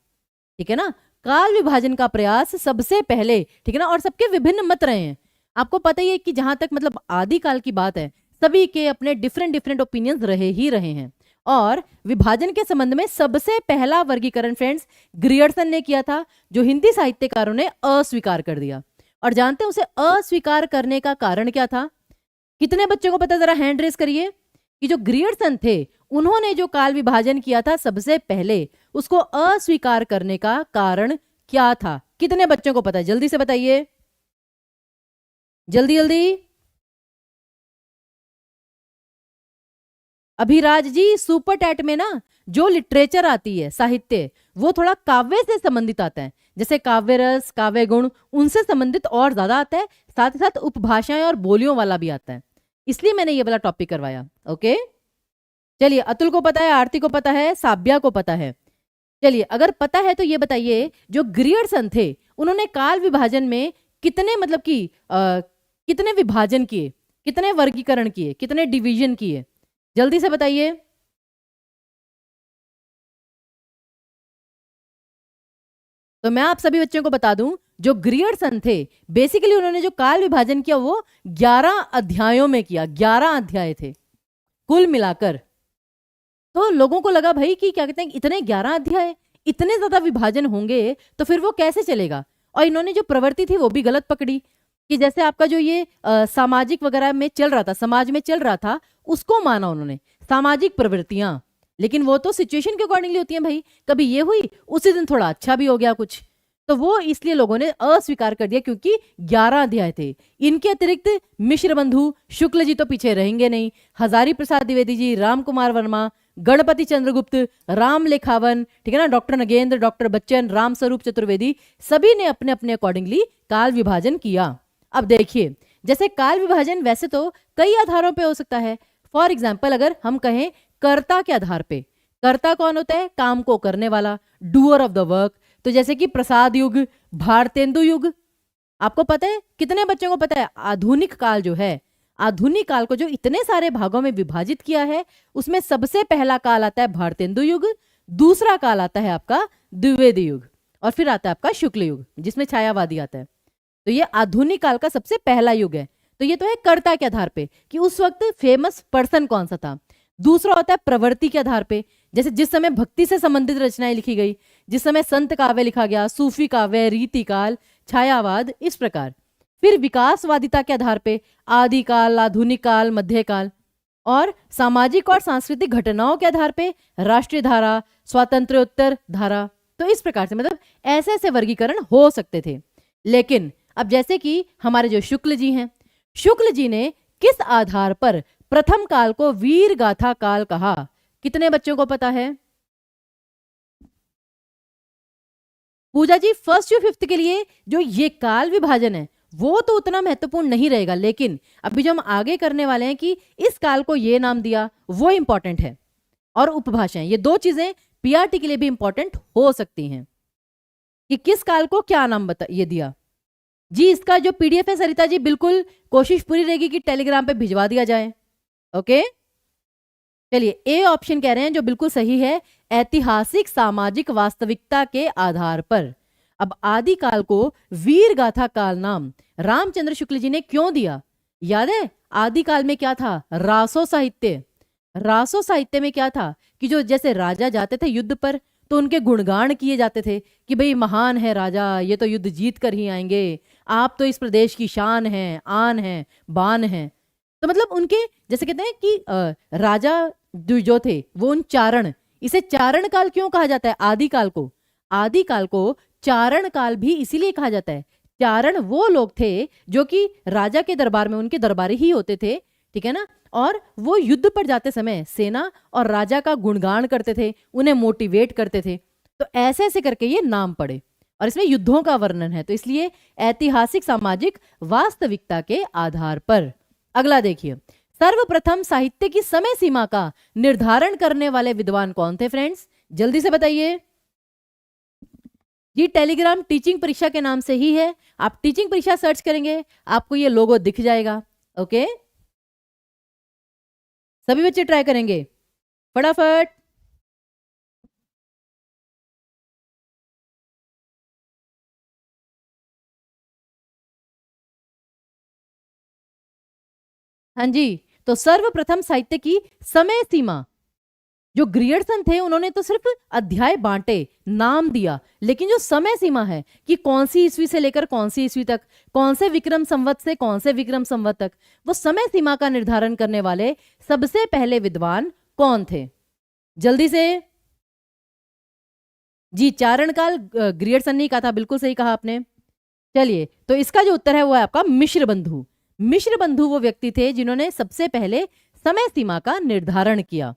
ठीक है ना। काल विभाजन का प्रयास सबसे पहले, ठीक है ना, और सबके विभिन्न मत रहे हैं। आपको पता ही है कि जहां तक मतलब आदिकाल की बात है, सभी के अपने डिफरेंट डिफरेंट ओपिनियंस रहे ही रहे हैं। और विभाजन के संबंध में सबसे पहला वर्गीकरण फ्रेंड्स ग्रियर्सन ने किया था, जो हिंदी साहित्यकारों ने अस्वीकार कर दिया। और जानते हैं उसे अस्वीकार करने का कारण क्या था? कितने बच्चों को पता, जरा हैंड रेस करिए, कि जो ग्रियर्सन थे उन्होंने जो काल विभाजन किया था सबसे पहले, उसको अस्वीकार करने का कारण क्या था? कितने बच्चों को पता है? जल्दी से बताइए, जल्दी जल्दी। अभिराज जी, सुपर टैट में ना जो लिटरेचर आती है, साहित्य, वो थोड़ा काव्य से संबंधित आता है। जैसे काव्य रस, काव्य गुण, उनसे संबंधित और ज्यादा आता है। साथ ही साथ उपभाषाएं और बोलियों वाला भी आता है, इसलिए मैंने ये वाला टॉपिक करवाया। ओके, चलिए, अतुल को पता है, आरती को पता है, साब्या को पता है। चलिए, अगर पता है तो ये बताइए, जो ग्रियर्सन थे उन्होंने काल विभाजन में कितने मतलब कि कितने विभाजन किए, कितने वर्गीकरण किए, कितने डिवीजन किए? जल्दी से बताइए। तो मैं आप सभी बच्चों को बता दूं, जो ग्रियर्सन थे बेसिकली उन्होंने जो काल विभाजन किया वो 11 अध्यायों में किया। 11 अध्याय थे कुल मिलाकर। तो लोगों को लगा भाई कि क्या कहते हैं, इतने 11 अध्याय, इतने ज्यादा विभाजन होंगे तो फिर वो कैसे चलेगा। और इन्होंने जो प्रवृत्ति थी वो भी गलत पकड़ी, कि जैसे आपका जो ये सामाजिक वगैरह में चल रहा था, समाज में चल रहा था, उसको माना उन्होंने सामाजिक प्रवृत्तियां। लेकिन वो तो सिचुएशन के अकॉर्डिंगली होती हैं भाई, कभी ये हुई उसी दिन थोड़ा अच्छा भी हो गया कुछ, तो वो इसलिए लोगों ने अस्वीकार कर दिया, क्योंकि 11 अध्याय थे। इनके अतिरिक्त मिश्र बंधु शुक्ल जी तो पीछे रहेंगे नहीं, हजारी प्रसाद द्विवेदी जी, राम कुमार वर्मा, गणपति चंद्रगुप्त, राम लेखावन, ठीक है ना, डॉक्टर नगेंद्र, डॉक्टर बच्चन, राम स्वरूप चतुर्वेदी, सभी ने अपने अपने अकॉर्डिंगली काल विभाजन किया। अब देखिए, जैसे काल विभाजन वैसे तो कई आधारों पे हो सकता है। फॉर एग्जाम्पल, अगर हम कहें कर्ता के आधार पे, कर्ता कौन होता है? काम को करने वाला, डूअर ऑफ द वर्क। तो जैसे कि प्रसाद युग, भारतेंदु युग। आपको पता है, कितने बच्चों को पता है, आधुनिक काल जो है, आधुनिक काल को जो इतने सारे भागों में विभाजित किया है, उसमें सबसे पहला काल आता है भारतेंदु युग, दूसरा काल आता है आपका द्विवेदी युग, और फिर आता है आपका शुक्ल युग जिसमें छायावादी आता है। तो ये आधुनिक काल का सबसे पहला युग है। तो ये तो है कर्ता के आधार पे कि उस वक्त फेमस पर्सन कौन सा था। दूसरा होता है प्रवृत्ति के आधार पे, जैसे जिस समय भक्ति से संबंधित रचनाएं लिखी गई, जिस समय संत काव्य लिखा गया, सूफी काव्य, रीतिकाल, छायावाद, इस प्रकार। फिर विकासवादिता के आधार पे आदिकाल, आधुनिक काल, मध्यकाल। और सामाजिक और सांस्कृतिक घटनाओं के आधार पे राष्ट्रीय धारा, स्वातंत्र्योत्तर धारा। तो इस प्रकार से मतलब ऐसे ऐसे वर्गीकरण हो सकते थे। लेकिन अब जैसे कि हमारे जो शुक्ल जी हैं, शुक्ल जी ने किस आधार पर प्रथम काल को वीर गाथा काल कहा? कितने बच्चों को पता है? पूजा जी, फर्स्ट टू फिफ्थ के लिए जो ये काल विभाजन है वो तो उतना महत्वपूर्ण नहीं रहेगा, लेकिन अभी जो हम आगे करने वाले हैं कि इस काल को ये नाम दिया, वो इंपॉर्टेंट है। और उपभाषाएं, ये दो चीजें पीआरटी के लिए भी इंपॉर्टेंट हो सकती हैं, कि किस काल को क्या नाम बता ये दिया। जी, इसका जो पीडीएफ है सरिता जी, बिल्कुल कोशिश पूरी रहेगी कि टेलीग्राम पे भिजवा दिया जाए। ओके, चलिए, ए ऑप्शन कह रहे हैं जो बिल्कुल सही है, ऐतिहासिक सामाजिक वास्तविकता के आधार पर। अब आदिकाल को वीर गाथा काल नाम रामचंद्र शुक्ल जी ने क्यों दिया? याद है आदिकाल में क्या था? रासो साहित्य। रासो साहित्य में क्या था कि जो जैसे राजा जाते थे युद्ध पर तो उनके गुणगान किए जाते थे कि भाई महान है राजा, ये तो युद्ध जीत कर ही आएंगे, आप तो इस प्रदेश की शान है, आन है, बान है। तो मतलब उनके जैसे कहते हैं कि राजा जो थे वो उन चारण, इसे चारण काल क्यों कहा जाता है? आदिकाल को, आदिकाल को चारण काल भी इसीलिए कहा जाता है। चारण वो लोग थे जो कि राजा के दरबार में उनके दरबारी ही होते थे, ठीक है ना, और वो युद्ध पर जाते समय सेना और राजा का गुणगान करते थे, उन्हें मोटिवेट करते थे। तो ऐसे ऐसे करके ये नाम पड़े, और इसमें युद्धों का वर्णन है, तो इसलिए ऐतिहासिक सामाजिक वास्तविकता के आधार पर। अगला देखिए, सर्वप्रथम साहित्य की समय सीमा का निर्धारण करने वाले विद्वान कौन थे फ्रेंड्स? जल्दी से बताइए। ये टेलीग्राम टीचिंग परीक्षा के नाम से ही है, आप टीचिंग परीक्षा सर्च करेंगे आपको ये लोगो दिख जाएगा। ओके, सभी बच्चे ट्राई करेंगे फटाफट। हाँ जी, तो सर्वप्रथम साहित्य की समय सीमा, जो ग्रियर्सन थे उन्होंने तो सिर्फ अध्याय बांटे, नाम दिया, लेकिन जो समय सीमा है कि कौन सी ईस्वी से लेकर कौन सी ईस्वी तक, कौन से विक्रम संवत से कौन से विक्रम संवत तक, वो समय सीमा का निर्धारण करने वाले सबसे पहले विद्वान कौन थे? जल्दी से जी, चारण काल ग्रियर्सन ने कहा था, बिल्कुल सही कहा आपने। चलिए, तो इसका जो उत्तर है वो है आपका मिश्र बंधु। मिश्र बंधु वो व्यक्ति थे जिन्होंने सबसे पहले समय सीमा का निर्धारण किया।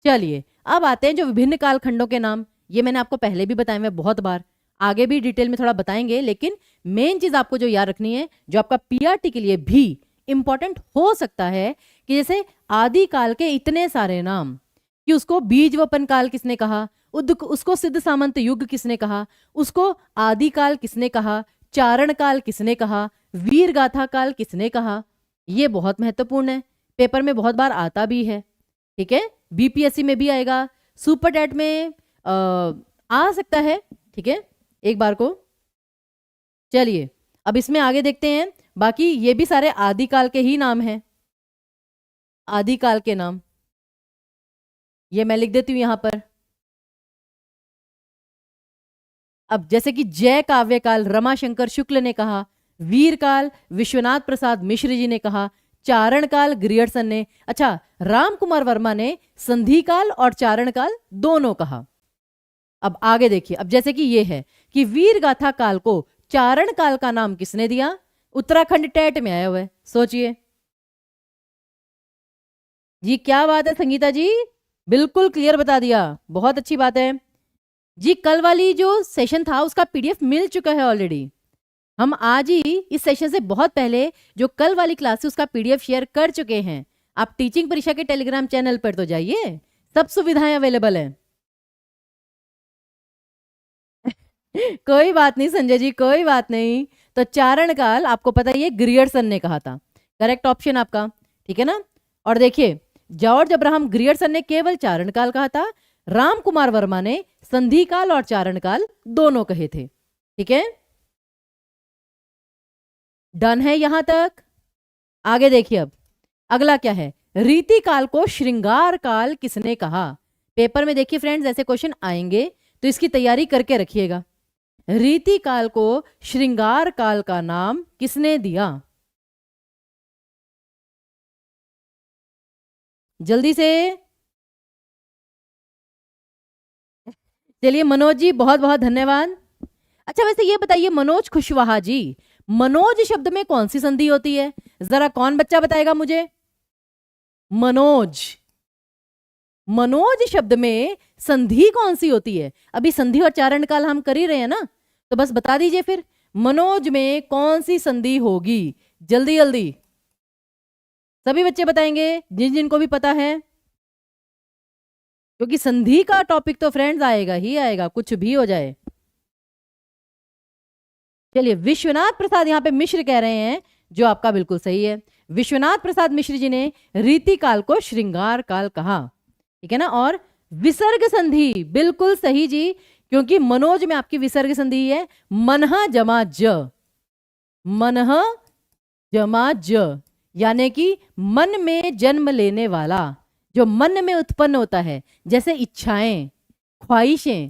चलिए, अब आते हैं जो विभिन्न कालखंडों के नाम, ये मैंने आपको पहले भी बताए हुए बहुत बार, आगे भी डिटेल में थोड़ा बताएंगे, लेकिन मेन चीज आपको जो याद रखनी है, जो आपका पीआरटी के लिए भी इंपॉर्टेंट हो सकता है, कि जैसे आदि काल के इतने सारे नाम, कि उसको बीज वपन काल किसने कहा, उसको सिद्ध सामंत युग किसने कहा, उसको आदि काल किसने कहा, चारण काल किसने कहा, वीर गाथा काल किसने कहा, ये बहुत महत्वपूर्ण है, पेपर में बहुत बार आता भी है। ठीक है, बीपीएससी में भी आएगा, सुपर टेट में आ सकता है। ठीक है, एक बार को। चलिए, अब इसमें आगे देखते हैं, बाकी ये भी सारे आदिकाल के ही नाम हैं, आदिकाल के नाम ये मैं लिख देती हूं यहां पर। अब जैसे कि जय काव्य काल रमाशंकर शुक्ल ने कहा, वीर काल विश्वनाथ प्रसाद मिश्र जी ने कहा, चारण काल ग्रियर्सन ने, अच्छा राम कुमार वर्मा ने संधि काल और चारण काल दोनों कहा। अब आगे देखिए, अब जैसे कि ये है कि वीर गाथा काल को चारण काल का नाम किसने दिया? उत्तराखंड टेट में आया हुआ है, सोचिए जी। क्या बात है संगीता जी, बिल्कुल क्लियर बता दिया, बहुत अच्छी बात है जी। कल वाली जो सेशन था उसका पीडीएफ मिल चुका है ऑलरेडी, हम आज ही इस सेशन से बहुत पहले जो कल वाली क्लास है उसका पीडीएफ शेयर कर चुके हैं। आप टीचिंग परीक्षा के टेलीग्राम चैनल पर तो जाइए, सब सुविधाएं अवेलेबल है। कोई बात नहीं संजय जी, कोई बात नहीं। तो चारण काल आपको पता ही है ग्रियर्सन ने कहा था, करेक्ट ऑप्शन आपका। ठीक है ना, और देखिए जॉर्ज अब्राहम ग्रियर्सन ने केवल चारण काल कहा था, राम कुमार वर्मा ने संधि काल और चारण काल दोनों कहे थे। ठीक है, डन है यहां तक। आगे देखिए, अब अगला क्या है, रीति काल को श्रृंगार काल किसने कहा? पेपर में देखिए फ्रेंड्स ऐसे क्वेश्चन आएंगे, तो इसकी तैयारी करके रखिएगा। रीति काल को श्रृंगार काल का नाम किसने दिया? जल्दी से। चलिए मनोज जी, बहुत बहुत धन्यवाद। अच्छा वैसे ये बताइए मनोज कुशवाहा जी, मनोज शब्द में कौन सी संधि होती है? जरा कौन बच्चा बताएगा मुझे? मनोज, मनोज शब्द में संधि कौन सी होती है? अभी संधि और चारण काल हम कर ही रहे हैं ना, तो बस बता दीजिए फिर मनोज में कौन सी संधि होगी? जल्दी जल्दी सभी बच्चे बताएंगे जिन जिनको भी पता है, क्योंकि संधि का टॉपिक तो फ्रेंड्स आएगा ही आएगा, कुछ भी हो जाए। चलिए, विश्वनाथ प्रसाद यहाँ पे मिश्र कह रहे हैं, जो आपका बिल्कुल सही है। विश्वनाथ प्रसाद मिश्र जी ने रीति काल को श्रृंगार काल कहा। ठीक है ना, और विसर्ग संधि बिल्कुल सही जी, क्योंकि मनोज में आपकी विसर्ग संधि है, मनह जमा ज, मनह जमा ज, यानी कि मन में जन्म लेने वाला, जो मन में उत्पन्न होता है, जैसे इच्छाएं, ख्वाहिशें,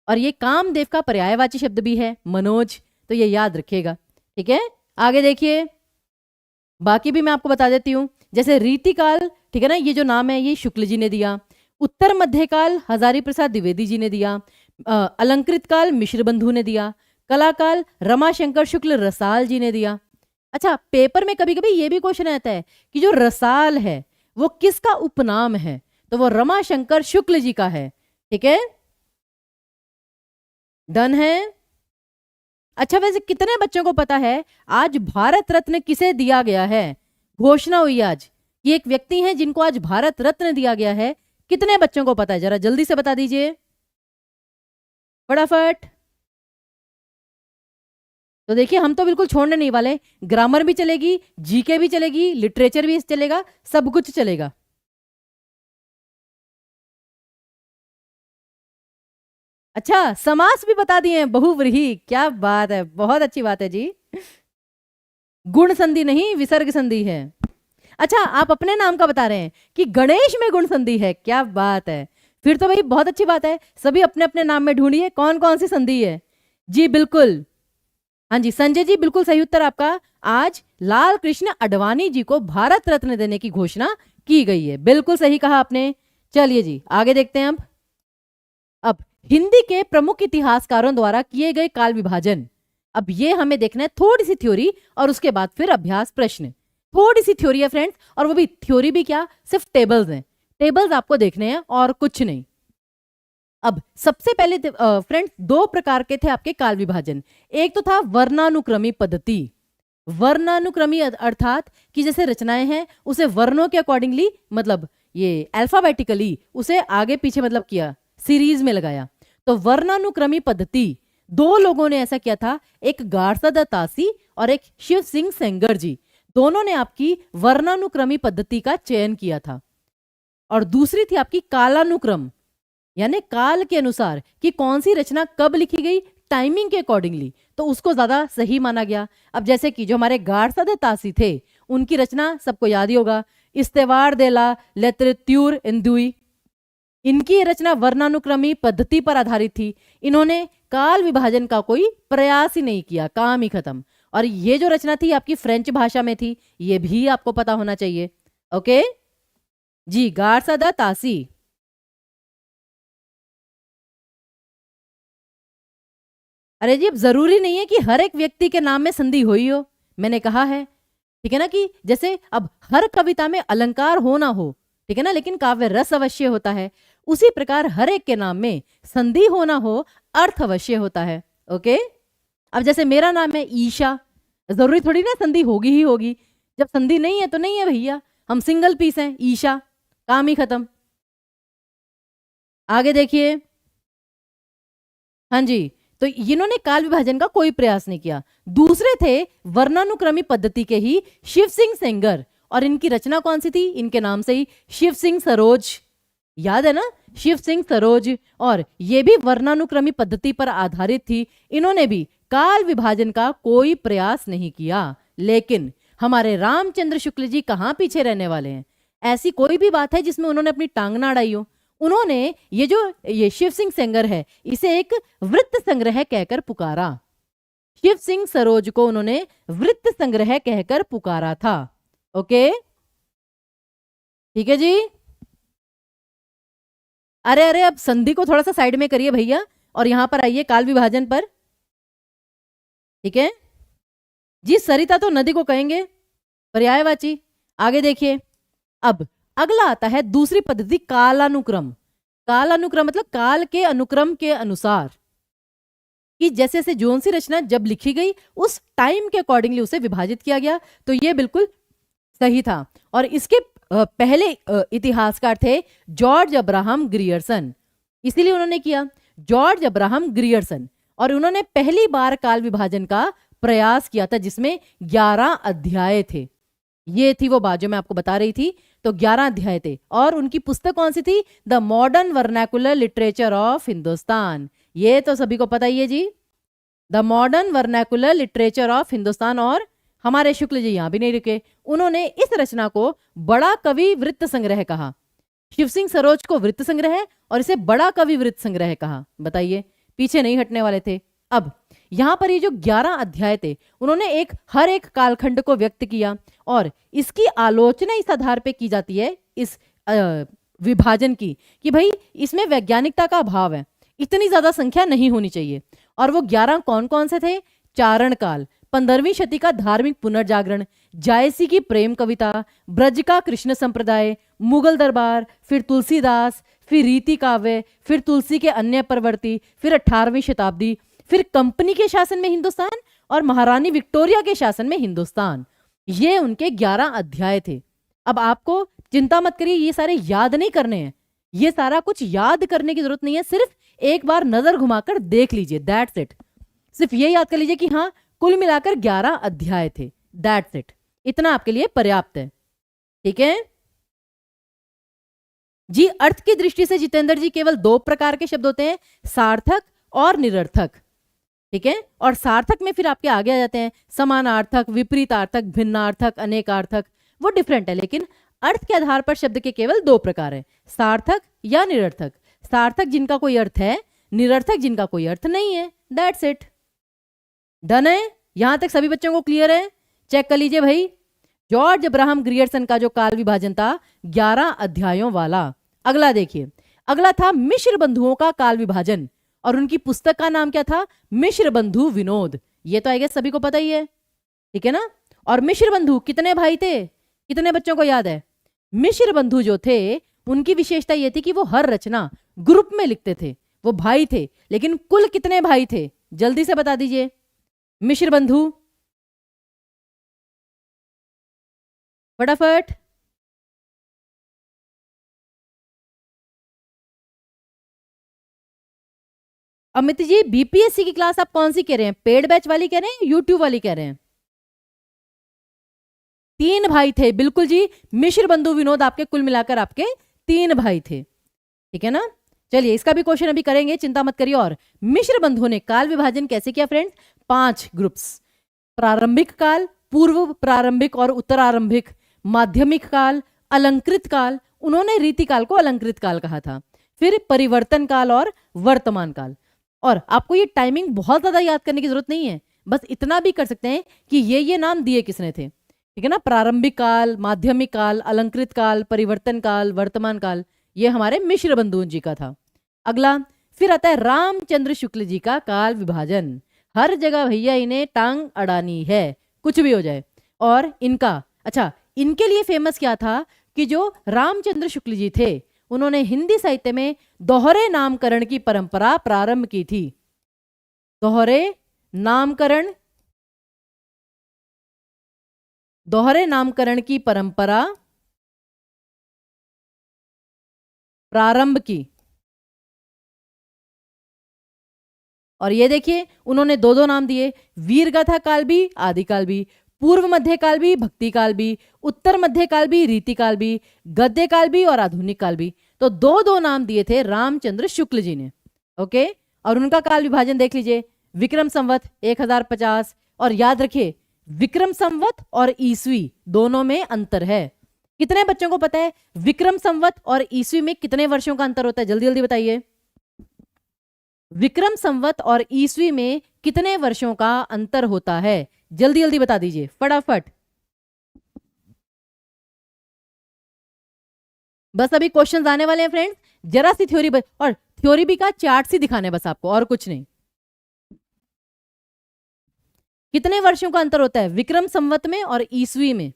और ये कामदेव का पर्यायवाची शब्द भी है मनोज, तो ये याद रखिएगा। ठीक है, आगे देखिए, बाकी भी मैं आपको बता देती हूँ, जैसे रीतिकाल, ठीक है ना, ये जो नाम है ये शुक्ल जी ने दिया, उत्तर मध्यकाल हजारी प्रसाद द्विवेदी जी ने दिया, अलंकृत काल मिश्र बंधु ने दिया, कलाकाल रमाशंकर शुक्ल रसाल जी ने दिया। अच्छा, पेपर में कभी कभी ये भी क्वेश्चन आता है कि जो रसाल है वो किसका उपनाम है? तो वो रमाशंकर शुक्ल जी का है। ठीक है, डन है। अच्छा वैसे कितने बच्चों को पता है आज भारत रत्न किसे दिया गया है? घोषणा हुई आज, ये एक व्यक्ति हैं जिनको आज भारत रत्न दिया गया है। कितने बच्चों को पता है, जरा जल्दी से बता दीजिए फटाफट। तो देखिए हम तो बिल्कुल छोड़ने नहीं वाले, ग्रामर भी चलेगी, जीके भी चलेगी, लिटरेचर भी चलेगा, सब कुछ चलेगा। अच्छा, समास भी बता दिए हैं, बहुव्रीहि, क्या बात है, बहुत अच्छी बात है जी। गुण संधि नहीं, विसर्ग संधि है। अच्छा, आप अपने नाम का बता रहे हैं कि गणेश में गुण संधि है, क्या बात है, फिर तो भाई बहुत अच्छी बात है। सभी अपने अपने नाम में ढूंढिए कौन कौन सी संधि है। जी बिल्कुल, हाँ जी संजय जी, बिल्कुल सही उत्तर आपका। आज लाल कृष्ण आडवाणी जी को भारत रत्न देने की घोषणा की गई है, बिल्कुल सही कहा आपने। चलिए जी आगे देखते हैं। अब हिंदी के प्रमुख इतिहासकारों द्वारा किए गए काल विभाजन, अब ये हमें देखना है, थोड़ी सी थ्योरी और उसके बाद फिर अभ्यास प्रश्न। थोड़ी सी थ्योरी है फ्रेंड्स, और वो भी थ्योरी भी क्या, सिर्फ टेबल्स हैं, टेबल्स आपको देखने हैं और कुछ नहीं। अब सबसे पहले फ्रेंड्स दो प्रकार के थे आपके काल विभाजन। एक तो था वर्णानुक्रमी पद्धति। वर्णानुक्रमी अर्थात कि जैसे रचनाएं हैं उसे वर्णों के अकॉर्डिंगली, मतलब ये अल्फाबेटिकली उसे आगे पीछे मतलब किया, सीरीज में लगाया। तो वर्णानुक्रमी पद्धति दो लोगों ने ऐसा किया था, एक गारसा तासी और एक शिव सिंह सेंगर जी, दोनों ने आपकी वर्णानुक्रमी पद्धति का चयन किया था। और दूसरी थी आपकी कालानुक्रम, यानी काल के अनुसार कि कौन सी रचना कब लिखी गई, टाइमिंग के अकॉर्डिंगली, तो उसको ज्यादा सही माना गया। अब जैसे कि जो हमारे गारसा तासी थे, उनकी रचना सबको याद ही होगा, इस्तेवार देला लेत्रुत्यूर इंदुई, इनकी रचना वर्णानुक्रमी पद्धति पर आधारित थी। इन्होंने काल विभाजन का कोई प्रयास ही नहीं किया, काम ही खत्म। और ये जो रचना थी आपकी फ्रेंच भाषा में थी, ये भी आपको पता होना चाहिए। ओके जी, गारसा तासी। अरे जी, अब जरूरी नहीं है कि हर एक व्यक्ति के नाम में संधि हुई हो, मैंने कहा है, ठीक है ना, कि जैसे अब हर कविता में अलंकार हो ना हो, ठीक है ना, लेकिन काव्य रस अवश्य होता है। उसी प्रकार हर एक के नाम में संधि हो ना हो, अर्थ अवश्य होता है। ओके, अब जैसे मेरा नाम है ईशा, जरूरी थोड़ी ना संधि होगी ही होगी, जब संधि नहीं है तो नहीं है भैया, हम सिंगल पीस हैं, ईशा, काम ही खत्म। आगे देखिए, हाँ जी, तो इन्होंने काल विभाजन का कोई प्रयास नहीं किया। दूसरे थे वर्णानुक्रमी पद्धति के ही शिव सिंह सेंगर, और इनकी रचना कौन सी थी, इनके नाम से ही शिव सिंह सरोज, याद है ना, शिव सिंह सरोज, और ये भी वर्णानुक्रमी पद्धति पर आधारित थी। इन्होंने भी काल विभाजन का कोई प्रयास नहीं किया। लेकिन हमारे रामचंद्र शुक्ल जी कहाँ पीछे रहने वाले हैं, ऐसी कोई भी बात है जिसमें उन्होंने अपनी टांग ना अड़ाई हो। उन्होंने ये शिव सिंह सेंगर है, इसे एक वृत्त संग्रह कहकर पुकारा। शिव सिंह सरोज को उन्होंने वृत्त संग्रह कहकर पुकारा था। ओके, ठीक है जी। अरे अरे, अब संधि को थोड़ा सा साइड में करिए भैया, और यहां पर आइए काल विभाजन पर, ठीक है जी। सरिता तो नदी को कहेंगे, पर्यायवाची। आगे देखिए, अब अगला आता है दूसरी पद्धति, कालानुक्रम। कालानुक्रम मतलब काल के अनुक्रम के अनुसार, कि जैसे जैसे जोन सी रचना जब लिखी गई उस टाइम के अकॉर्डिंगली उसे विभाजित किया गया, तो ये बिल्कुल सही था। और इसके पहले इतिहासकार थे जॉर्ज अब्राहम ग्रियर्सन, इसीलिए उन्होंने किया, जॉर्ज अब्राहम ग्रियर्सन, और उन्होंने पहली बार काल विभाजन का प्रयास किया था, जिसमें 11 अध्याय थे। ये थी वो बात जो मैं आपको बता रही थी, तो 11 अध्याय थे। और उनकी पुस्तक कौन सी थी, the modern vernacular literature of Hindustan, ये तो सभी को पता ही है जी, the modern vernacular literature of Hindustan. और हमारे शुक्ल जी यहां भी नहीं रुके, उन्होंने इस रचना को बड़ा कवि वृत्त संग्रह कहा। शिव सिंह सरोज को वृत्त संग्रह और इसे बड़ा कवि वृत्त संग्रह कहा। बताइए, पीछे नहीं हटने वाले थे। अब यहां पर ये जो 11 अध्याय थे, उन्होंने हर एक कालखंड को व्यक्त किया, और इसकी आलोचना इस आधार पे की जाती है, इस विभाजन की, कि भाई इसमें वैज्ञानिकता का अभाव है, इतनी ज्यादा संख्या नहीं होनी चाहिए। और वो 11 कौन कौन से थे, चारण काल, 15वीं शती का धार्मिक पुनर्जागरण, जायसी की प्रेम कविता, ब्रज का कृष्ण संप्रदाय, मुगल दरबार, फिर तुलसीदास, फिर रीति काव्य, फिर तुलसी के अन्य प्रवर्ती, फिर 18वीं शताब्दी, फिर कंपनी के शासन में हिंदुस्तान, और महारानी विक्टोरिया के शासन में हिंदुस्तान। ये उनके 11 अध्याय थे। अब आपको चिंता मत करिए, ये सारे याद नहीं करने हैं, ये सारा कुछ याद करने की जरूरत नहीं है, सिर्फ एक बार नजर घुमाकर देख लीजिए, दैट्स इट। सिर्फ ये याद कर लीजिए कि हाँ कुल मिलाकर 11 अध्याय थे, दैट्स इट, इतना आपके लिए पर्याप्त है। ठीक है जी। अर्थ की दृष्टि से जितेंद्र जी केवल 2 प्रकार के शब्द होते हैं, सार्थक और निरर्थक। ठीक है, और सार्थक में फिर आपके आगे आ जाते हैं समानार्थक, विपरीतार्थक, भिन्नार्थक, अनेकार्थक, वो डिफरेंट है, लेकिन अर्थ के आधार पर शब्द के केवल 2 प्रकार है, सार्थक या निरर्थक। सार्थक जिनका कोई अर्थ है, निरर्थक जिनका कोई अर्थ नहीं है, दैट्स इट। डन है, यहां तक सभी बच्चों को क्लियर है? चेक कर लीजिए भाई। जॉर्ज अब्राहम ग्रियर्सन का जो काल विभाजन था 11 अध्यायों वाला। अगला देखिए, अगला था मिश्र बंधुओं का काल विभाजन, और उनकी पुस्तक का नाम क्या था? मिश्र बंधु विनोद। ये तो आई गेस सभी को पता ही है, ठीक है ना। और मिश्र बंधु कितने भाई थे? कितने बच्चों को याद है? मिश्र बंधु जो थे उनकी विशेषता ये थी कि वो हर रचना ग्रुप में लिखते थे, वो भाई थे, लेकिन कुल कितने भाई थे? जल्दी से बता दीजिए। मिश्र बंधु फटाफट। अमित जी बीपीएससी की क्लास आप कौन सी कह रहे हैं? पेड बैच वाली कह रहे हैं, यूट्यूब वाली कह रहे हैं? 3 भाई थे, बिल्कुल जी। मिश्र बंधु विनोद आपके कुल मिलाकर आपके 3 भाई थे, ठीक है ना। चलिए इसका भी क्वेश्चन अभी करेंगे, चिंता मत करिए। और मिश्र बंधुओं ने काल विभाजन कैसे किया फ्रेंड्स? 5 ग्रुप्स, प्रारंभिक काल, पूर्व प्रारंभिक और उत्तरारंभिक, माध्यमिक काल, अलंकृत काल, उन्होंने रीति काल को अलंकृत काल कहा था, फिर परिवर्तन काल और वर्तमान काल। और आपको ये टाइमिंग बहुत ज्यादा याद करने की जरूरत नहीं है, बस इतना भी कर सकते हैं कि ये नाम दिए किसने थे, ठीक है ना। प्रारंभिक काल, माध्यमिक काल, अलंकृत काल, परिवर्तन काल, वर्तमान काल, ये हमारे मिश्र बंधु जी का था। अगला फिर आता है रामचंद्र शुक्ल जी का काल विभाजन। हर जगह भैया इन्हें टांग अड़ानी है, कुछ भी हो जाए। और इनका, अच्छा इनके लिए फेमस क्या था कि जो रामचंद्र शुक्ल जी थे उन्होंने हिंदी साहित्य में दोहरे नामकरण की परंपरा प्रारंभ की थी। दोहरे नामकरण की परंपरा प्रारंभ की। और ये देखिए उन्होंने 2 नाम दिए, वीर गाथा काल भी, आदि काल भी, पूर्व मध्य काल भी, भक्ति काल भी, उत्तर मध्य काल भी, रीति काल भी, गद्य काल भी और आधुनिक काल भी। तो 2 नाम दिए थे रामचंद्र शुक्ल जी ने, ओके। और उनका काल विभाजन देख लीजिए, विक्रम संवत 1050, और याद रखिए विक्रम संवत और ईस्वी दोनों में अंतर है। कितने बच्चों को पता है विक्रम संवत और ईस्वी में कितने वर्षों का अंतर होता है? जल्दी जल्दी बताइए। विक्रम संवत और ईस्वी में कितने वर्षों का अंतर होता है? जल्दी जल्दी बता दीजिए फटाफट। बस अभी क्वेश्चंस आने वाले हैं फ्रेंड्स, जरा सी थ्योरी और थ्योरी भी का चार्ट सी दिखाने बस आपको, और कुछ नहीं। कितने वर्षों का अंतर होता है विक्रम संवत में और ईस्वी में?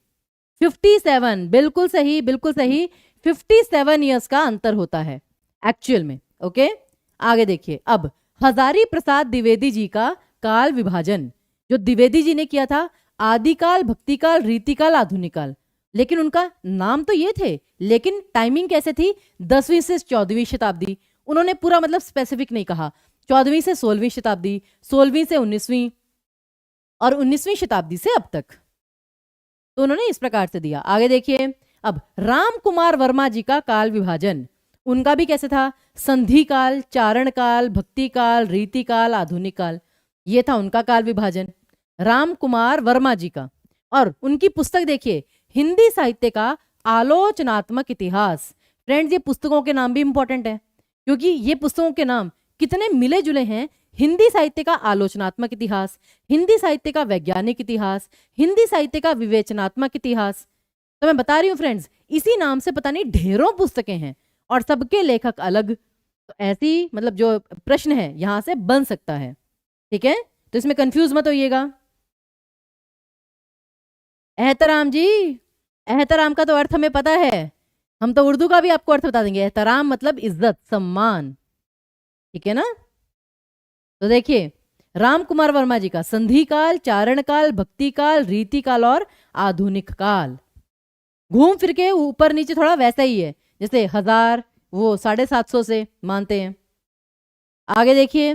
57, बिल्कुल सही, बिल्कुल सही। 57 ईयर्स का अंतर होता है एक्चुअल में, ओके। आगे देखिए, अब हजारी प्रसाद द्विवेदी जी का काल विभाजन, जो द्विवेदी जी ने किया था, आदिकाल, भक्तिकाल, रीतिकाल, आधुनिक काल। लेकिन उनका नाम तो ये थे, लेकिन टाइमिंग कैसे थी? 10वीं से 14वीं शताब्दी। उन्होंने पूरा मतलब स्पेसिफिक नहीं कहा, 14वीं से 16वीं शताब्दी, 16वीं से 19वीं और 19वीं शताब्दी से अब तक, तो उन्होंने इस प्रकार से दिया। आगे देखिए, अब राम कुमार वर्मा जी का काल विभाजन, उनका भी कैसे था? संधि काल, चारण काल, भक्ति काल, रीति काल, आधुनिक काल, ये था उनका काल विभाजन, राम कुमार वर्मा जी का। और उनकी पुस्तक देखिए, हिंदी साहित्य का आलोचनात्मक इतिहास। फ्रेंड्स ये पुस्तकों के नाम भी इंपॉर्टेंट है, क्योंकि ये पुस्तकों के नाम कितने मिले जुले हैं। हिंदी साहित्य का आलोचनात्मक इतिहास, हिंदी साहित्य का वैज्ञानिक इतिहास, हिंदी साहित्य का विवेचनात्मक इतिहास। तो मैं बता रही हूँ फ्रेंड्स, इसी नाम से पता नहीं ढेरों पुस्तकें हैं और सबके लेखक अलग। तो ऐसी मतलब जो प्रश्न है यहां से बन सकता है, ठीक है, तो इसमें कंफ्यूज मत होइएगा। एहतराम जी, एहतराम का तो अर्थ हमें पता है, हम तो उर्दू का भी आपको अर्थ बता देंगे। एहतराम मतलब इज्जत, सम्मान, ठीक है ना। तो देखिए राम कुमार वर्मा जी का संधि काल, चारण काल, भक्ति काल, रीति काल और आधुनिक काल। घूम फिर के ऊपर नीचे थोड़ा वैसा ही है, जैसे 1000 वो 750 से मानते हैं। आगे देखिए,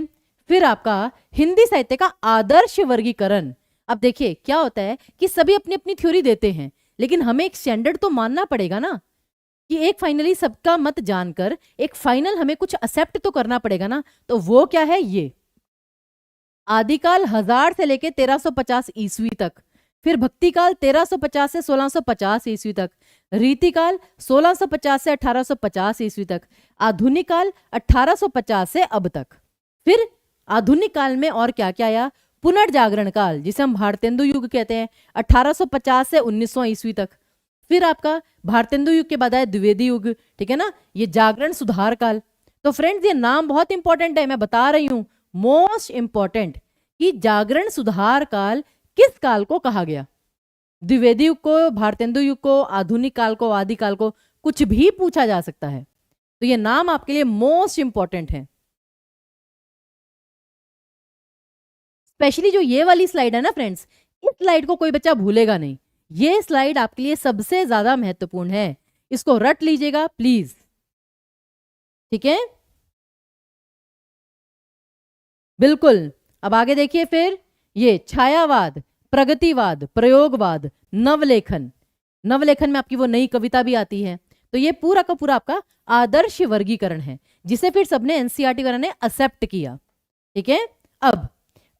फिर आपका हिंदी साहित्य का आदर्श वर्गीकरण। अब देखिए क्या होता है कि सभी अपनी अपनी थ्योरी देते हैं, लेकिन हमें एक स्टैंडर्ड तो मानना पड़ेगा ना, कि एक फाइनली सबका मत जानकर एक फाइनल हमें कुछ एक्सेप्ट तो करना पड़ेगा ना। तो वो क्या है, ये आदिकाल 1000 से लेके 1350 ईस्वी तक, फिर भक्तिकाल 1350 से 1650 ईस्वी तक, रीतिकाल 1650 से 1850 ईस्वी तक, आधुनिक काल 1850 से अब तक। फिर आधुनिक काल में और क्या क्या आया, पुनर्जागरण काल जिसे हम भारतेंदु युग कहते हैं, 1850 से 1900 ईस्वी तक। फिर आपका भारतेंदु युग के बाद आया द्विवेदी युग, ठीक है ना, ये जागरण सुधार काल। तो फ्रेंड्स ये नाम बहुत इंपॉर्टेंट है, मैं बता रही हूं, मोस्ट इंपॉर्टेंट, कि जागरण सुधार काल किस काल को कहा गया। द्विवेदी युग को, भारतेंदु युग को, आधुनिक काल को, आदि काल को, कुछ भी पूछा जा सकता है। तो ये नाम आपके लिए मोस्ट इंपॉर्टेंट है। स्पेशली जो ये वाली स्लाइड है ना फ्रेंड्स, इस स्लाइड को कोई बच्चा भूलेगा नहीं। ये स्लाइड आपके लिए सबसे ज्यादा महत्वपूर्ण है, इसको रट लीजिएगा प्लीज, ठीक है, बिल्कुल। अब आगे देखिए, फिर ये छायावाद, प्रगतिवाद, प्रयोगवाद, नवलेखन। नवलेखन में आपकी वो नई कविता भी आती है। तो ये पूरा का पूरा आपका आदर्श वर्गीकरण है, जिसे फिर सबने एनसीईआरटी वालों ने एक्सेप्ट किया, ठीक है। अब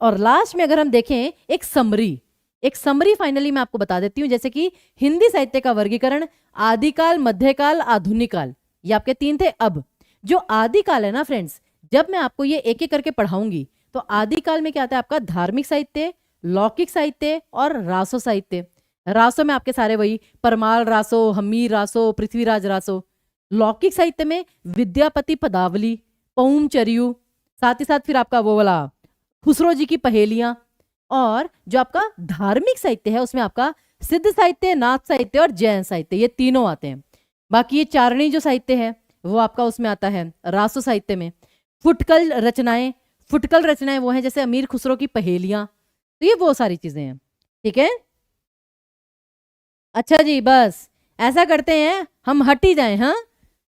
और लास्ट में अगर हम देखें एक समरी फाइनली मैं आपको बता देती हूं, जैसे कि हिंदी साहित्य का वर्गीकरण, आदिकाल, मध्यकाल, आधुनिक काल, ये आपके 3 थे। अब जो आदिकाल है ना फ्रेंड्स, जब मैं आपको ये एक एक करके पढ़ाऊंगी, तो आदिकाल में क्या आता है आपका, धार्मिक साहित्य, लौकिक साहित्य और रासो साहित्य। रासो में आपके सारे वही परमाल रासो, हमीर रासो, पृथ्वीराज रासो। लौकिक साहित्य में विद्यापति पदावली, पौम चरियू, साथ ही साथ फिर आपका वो वाला खुसरो जी की पहेलियां। और जो आपका धार्मिक साहित्य है उसमें आपका सिद्ध साहित्य, नाथ साहित्य और जैन साहित्य, ये तीनों आते हैं। बाकी ये चारणी जो साहित्य है वो आपका उसमें आता है रासो साहित्य में। फुटकल रचनाएं वो हैं जैसे अमीर खुसरो की पहेलियां। तो ये वो सारी चीजें हैं, ठीक है। अच्छा जी, बस ऐसा करते हैं, हम हट ही जाएं। हाँ,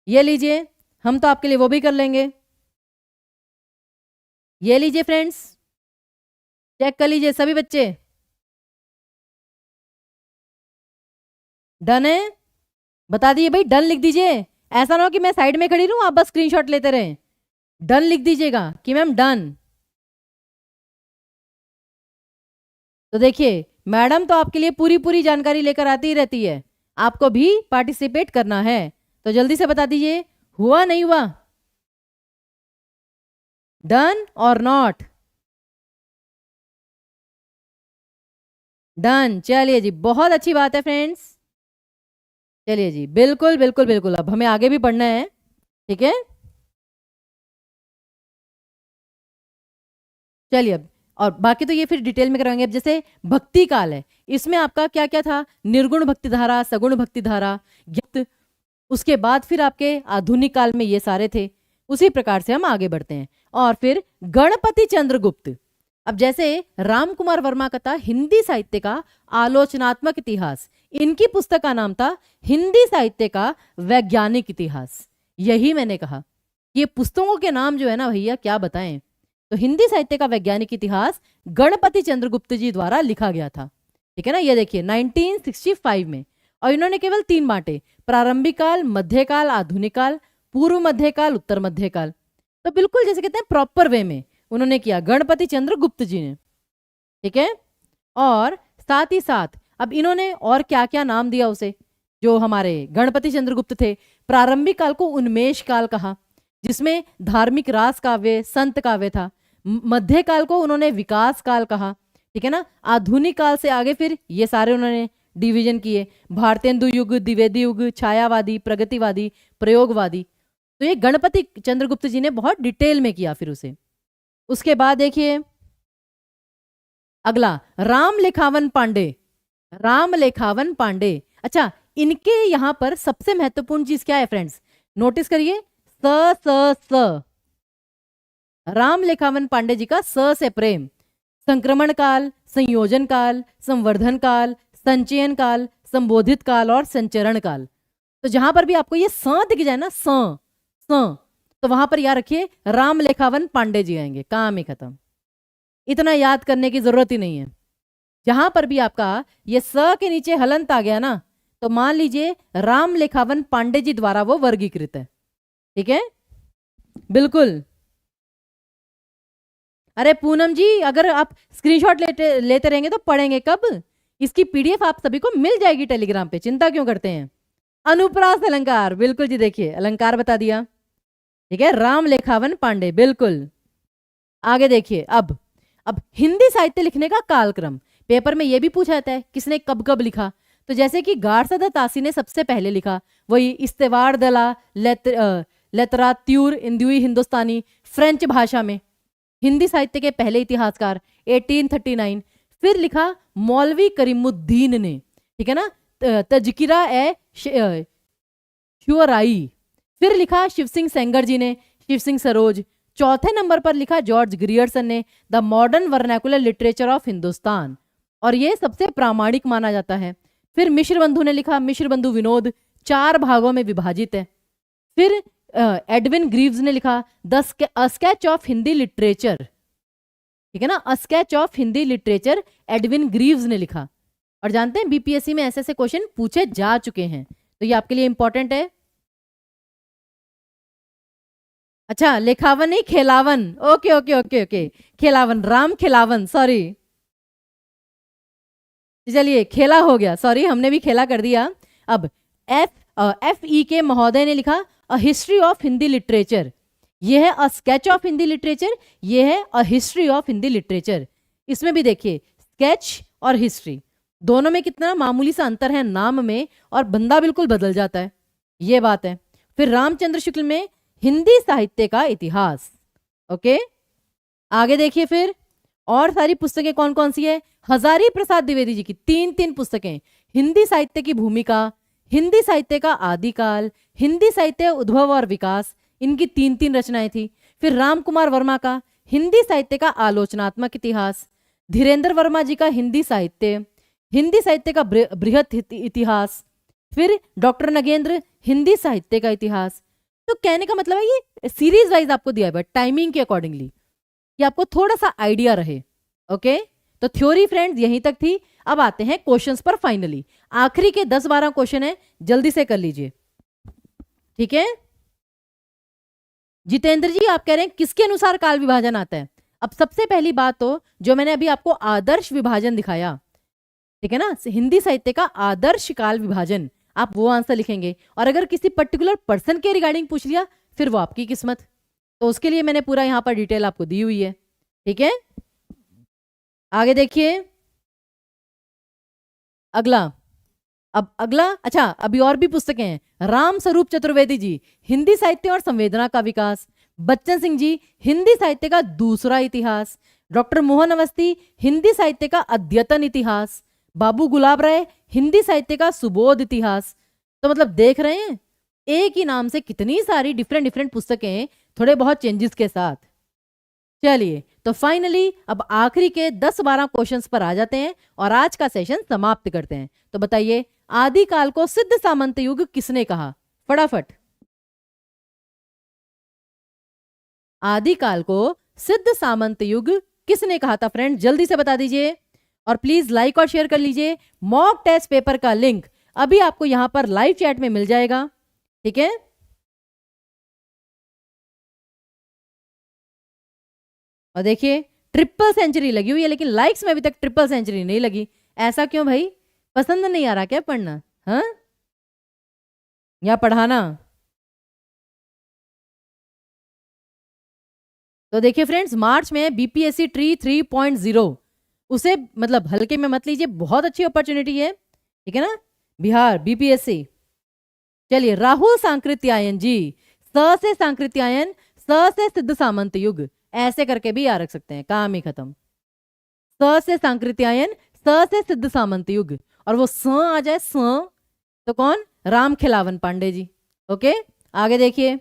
ये लीजिए, हम तो आपके लिए वो भी कर लेंगे। ये लीजिए फ्रेंड्स, चेक कर लीजिए सभी बच्चे, डन है, बता दिए भाई, डन लिख दीजिए। ऐसा ना हो कि मैं साइड में खड़ी रहूं, आप बस स्क्रीनशॉट लेते रहें। डन लिख दीजिएगा कि मैम डन। तो देखिए, मैडम तो आपके लिए पूरी पूरी जानकारी लेकर आती ही रहती है, आपको भी पार्टिसिपेट करना है। तो जल्दी से बता दीजिए, हुआ नहीं हुआ, डन और नॉट, डन। चलिए जी, बहुत अच्छी बात है फ्रेंड्स। चलिए जी, बिल्कुल बिल्कुल बिल्कुल, अब हमें आगे भी पढ़ना है, ठीक है। चलिए अब, और बाकी तो ये फिर डिटेल में कराएंगे। अब जैसे भक्ति काल है, इसमें आपका क्या क्या था, निर्गुण भक्ति धारा, सगुण भक्ति धारा, ज्ञप्त। उसके बाद फिर आपके आधुनिक काल में ये सारे थे। उसी प्रकार से हम आगे बढ़ते हैं। और फिर गणपति चंद्रगुप्त। अब जैसे राम कुमार वर्मा का था हिंदी साहित्य का आलोचनात्मक इतिहास, इनकी पुस्तक का नाम था हिंदी साहित्य का वैज्ञानिक इतिहास। यही मैंने कहा, ये पुस्तकों के नाम जो है ना भैया, क्या बताएं। तो हिंदी साहित्य का वैज्ञानिक इतिहास गणपति चंद्रगुप्त जी द्वारा लिखा गया था, ठीक है ना। ये देखिए 1965 में। और इन्होंने केवल 3 बांटे, प्रारंभिक काल, मध्यकाल, आधुनिक काल, पूर्व मध्यकाल, उत्तर मध्यकाल। तो बिल्कुल जैसे कहते हैं प्रॉपर वे में उन्होंने किया, गणपति चंद्रगुप्त जी ने, ठीक है। और साथ ही साथ अब इन्होंने और क्या क्या नाम दिया उसे, जो हमारे गणपति चंद्रगुप्त थे। प्रारंभिक काल को उन्मेष काल कहा, जिसमें धार्मिक रास काव्य, संत काव्य था। मध्यकाल को उन्होंने विकास काल कहा, ठीक है ना। आधुनिक काल से आगे फिर ये सारे उन्होंने डिवीजन किए, भारतेंदु युग, द्विवेदी युग, छायावादी, प्रगतिवादी, प्रयोगवादी। तो ये गणपति चंद्रगुप्त जी ने बहुत डिटेल में किया फिर उसे। उसके बाद देखिए अगला, राम लेखावन पांडे। राम लेखावन पांडे, अच्छा, इनके यहां पर सबसे महत्वपूर्ण चीज क्या है फ्रेंड्स, नोटिस करिए, स राम लेखावन पांडे जी का स से प्रेम, संक्रमण काल, संयोजन काल, संवर्धन काल, संचयन काल, संबोधित काल और संचरण काल। तो जहां पर भी आपको ये स दिख जाए ना, स, तो वहां पर याद रखिए राम लेखावन पांडे जी आएंगे, काम ही खत्म। इतना याद करने की जरूरत ही नहीं है। जहां पर भी आपका ये स के नीचे हलंत आ गया ना, तो मान लीजिए राम लेखावन पांडे जी द्वारा वो वर्गीकृत है। ठीक है, बिल्कुल। अरे पूनम जी, अगर आप स्क्रीनशॉट लेते रहेंगे तो पढ़ेंगे कब? इसकी पीडीएफ आप सभी को मिल जाएगी टेलीग्राम पे, चिंता क्यों करते हैं। अनुप्रास अलंकार, बिल्कुल जी, देखिए अलंकार बता दिया। ठीक है, राम लेखावन पांडे, बिल्कुल। आगे देखिए, अब हिंदी साहित्य लिखने का कालक्रम पेपर में यह भी पूछा जाता है किसने कब कब लिखा। तो जैसे कि गारसदा तासी ने सबसे पहले लिखा, वही इस्तेवार दला लेतरात्यूर इंदुई हिंदुस्तानी फ्रेंच भाषा में, हिंदी साहित्य के पहले इतिहासकार 1839। फिर लिखा मौलवी करीमुद्दीन ने, ठीक है ना, तजकिरा ए शुअराई। फिर लिखा शिव सिंह सेंगर जी ने, शिव सिंह सरोज। चौथे नंबर पर लिखा जॉर्ज ग्रियर्सन ने, the modern vernacular literature of Hindustan, और ये सबसे प्रामाणिक माना जाता है। फिर मिश्र बंधु ने लिखा, मिश्र बंधु विनोद, 4 भागों में विभाजित है। फिर एडविन ग्रीव्स ने लिखा the sketch of Hindi literature, ठीक है ना, a sketch of Hindi literature, Edwin Greaves ने लिखा। और जानते हैं बीपीएससी में ऐसे ऐसे क्वेश्चन पूछे जा चुके हैं, तो ये आपके लिए इंपॉर्टेंट है। अच्छा, लेखावन नहीं, Khelawan, okay okay okay okay, Khelawan, Ram Khelawan, sorry, चलिए खेला हो गया, सॉरी हमने भी खेला कर दिया। अब एफ ई के महोदय ने लिखा a history of Hindi literature, ये है a sketch of Hindi literature, ये है a history of Hindi literature. इसमें भी देखिए स्केच और हिस्ट्री दोनों में कितना मामूली सा अंतर है नाम में, और बंदा बिल्कुल बदल जाता है, ये बात है। फिर रामचंद्र शुक्ल में हिंदी साहित्य का इतिहास, ओके। आगे देखिए फिर और सारी पुस्तकें कौन कौन सी है। हजारी प्रसाद द्विवेदी जी की 3 पुस्तकें, हिंदी साहित्य की भूमिका, हिंदी साहित्य का आदिकाल, हिंदी साहित्य उद्भव और विकास, इनकी 3 रचनाएं थी। फिर राम कुमार वर्मा का हिंदी साहित्य का आलोचनात्मक इतिहास, धीरेन्द्र वर्मा जी का हिंदी साहित्य का बृहत इतिहास, फिर डॉक्टर नगेंद्र हिंदी साहित्य का इतिहास। तो कहने का मतलब है ये सीरीज वाइज आपको दिया है टाइमिंग के अकॉर्डिंगली, कि आपको थोड़ा सा आइडिया रहे, ओके। तो थ्योरी फ्रेंड्स यहीं तक थी। अब आते हैं क्वेश्चंस पर फाइनली, आखिरी के 10-12 क्वेश्चन है, जल्दी से कर लीजिए, ठीक है। जितेंद्र जी आप कह रहे हैं किसके अनुसार काल विभाजन आता है। अब सबसे पहली बात तो जो मैंने अभी आपको आदर्श विभाजन दिखाया, ठीक है ना, हिंदी साहित्य का आदर्श काल विभाजन, आप वो आंसर लिखेंगे। और अगर किसी पर्टिकुलर पर्सन के रिगार्डिंग पूछ लिया फिर वो आपकी किस्मत, तो उसके लिए मैंने पूरा यहां पर डिटेल आपको दी हुई है, ठीक है। आगे देखिए अगला, अब अगला, अच्छा अभी और भी पुस्तकें हैं। राम स्वरूप चतुर्वेदी जी हिंदी साहित्य और संवेदना का विकास, बच्चन सिंह जी हिंदी साहित्य का दूसरा इतिहास, डॉक्टर मोहन अवस्थी हिंदी साहित्य का अद्यतन इतिहास, बाबू गुलाब राय हिंदी साहित्य का सुबोध इतिहास। तो मतलब देख रहे हैं एक ही नाम से कितनी सारी डिफरेंट पुस्तकें, थोड़े बहुत चेंजेस के साथ। चलिए तो फाइनली अब आखिरी के 10-12 क्वेश्चंस पर आ जाते हैं और आज का सेशन समाप्त करते हैं। तो बताइए आदिकाल को सिद्ध सामंत युग किसने कहा, फटाफट। आदिकाल को सिद्ध सामंत युग किसने कहा था फ्रेंड, जल्दी से बता दीजिए। और प्लीज लाइक और शेयर कर लीजिए। मॉक टेस्ट पेपर का लिंक अभी आपको यहां पर लाइव चैट में मिल जाएगा, ठीक है। और देखिए 300 लगी हुई है, लेकिन लाइक्स में अभी तक 300 नहीं लगी। ऐसा क्यों भाई, पसंद नहीं आ रहा क्या पढ़ना, हाँ, या पढ़ाना। तो देखिए फ्रेंड्स मार्च में बीपीएससी ट्री 3.0, उसे मतलब हल्के में मत लीजिए, बहुत अच्छी अपॉर्चुनिटी है, ठीक है ना, बिहार बीपीएससी। चलिए राहुल सांकृत्यायन जी, स से सांकृत्यायन, स से सिद्ध सामंत युग, ऐसे करके भी याद रख सकते हैं, काम ही खत्म। स से सांकृत्यायन, स से सिद्ध सामंत युग, और वो स आ जाए स, तो कौन, राम खिलावन पांडे जी, ओके। आगे देखिए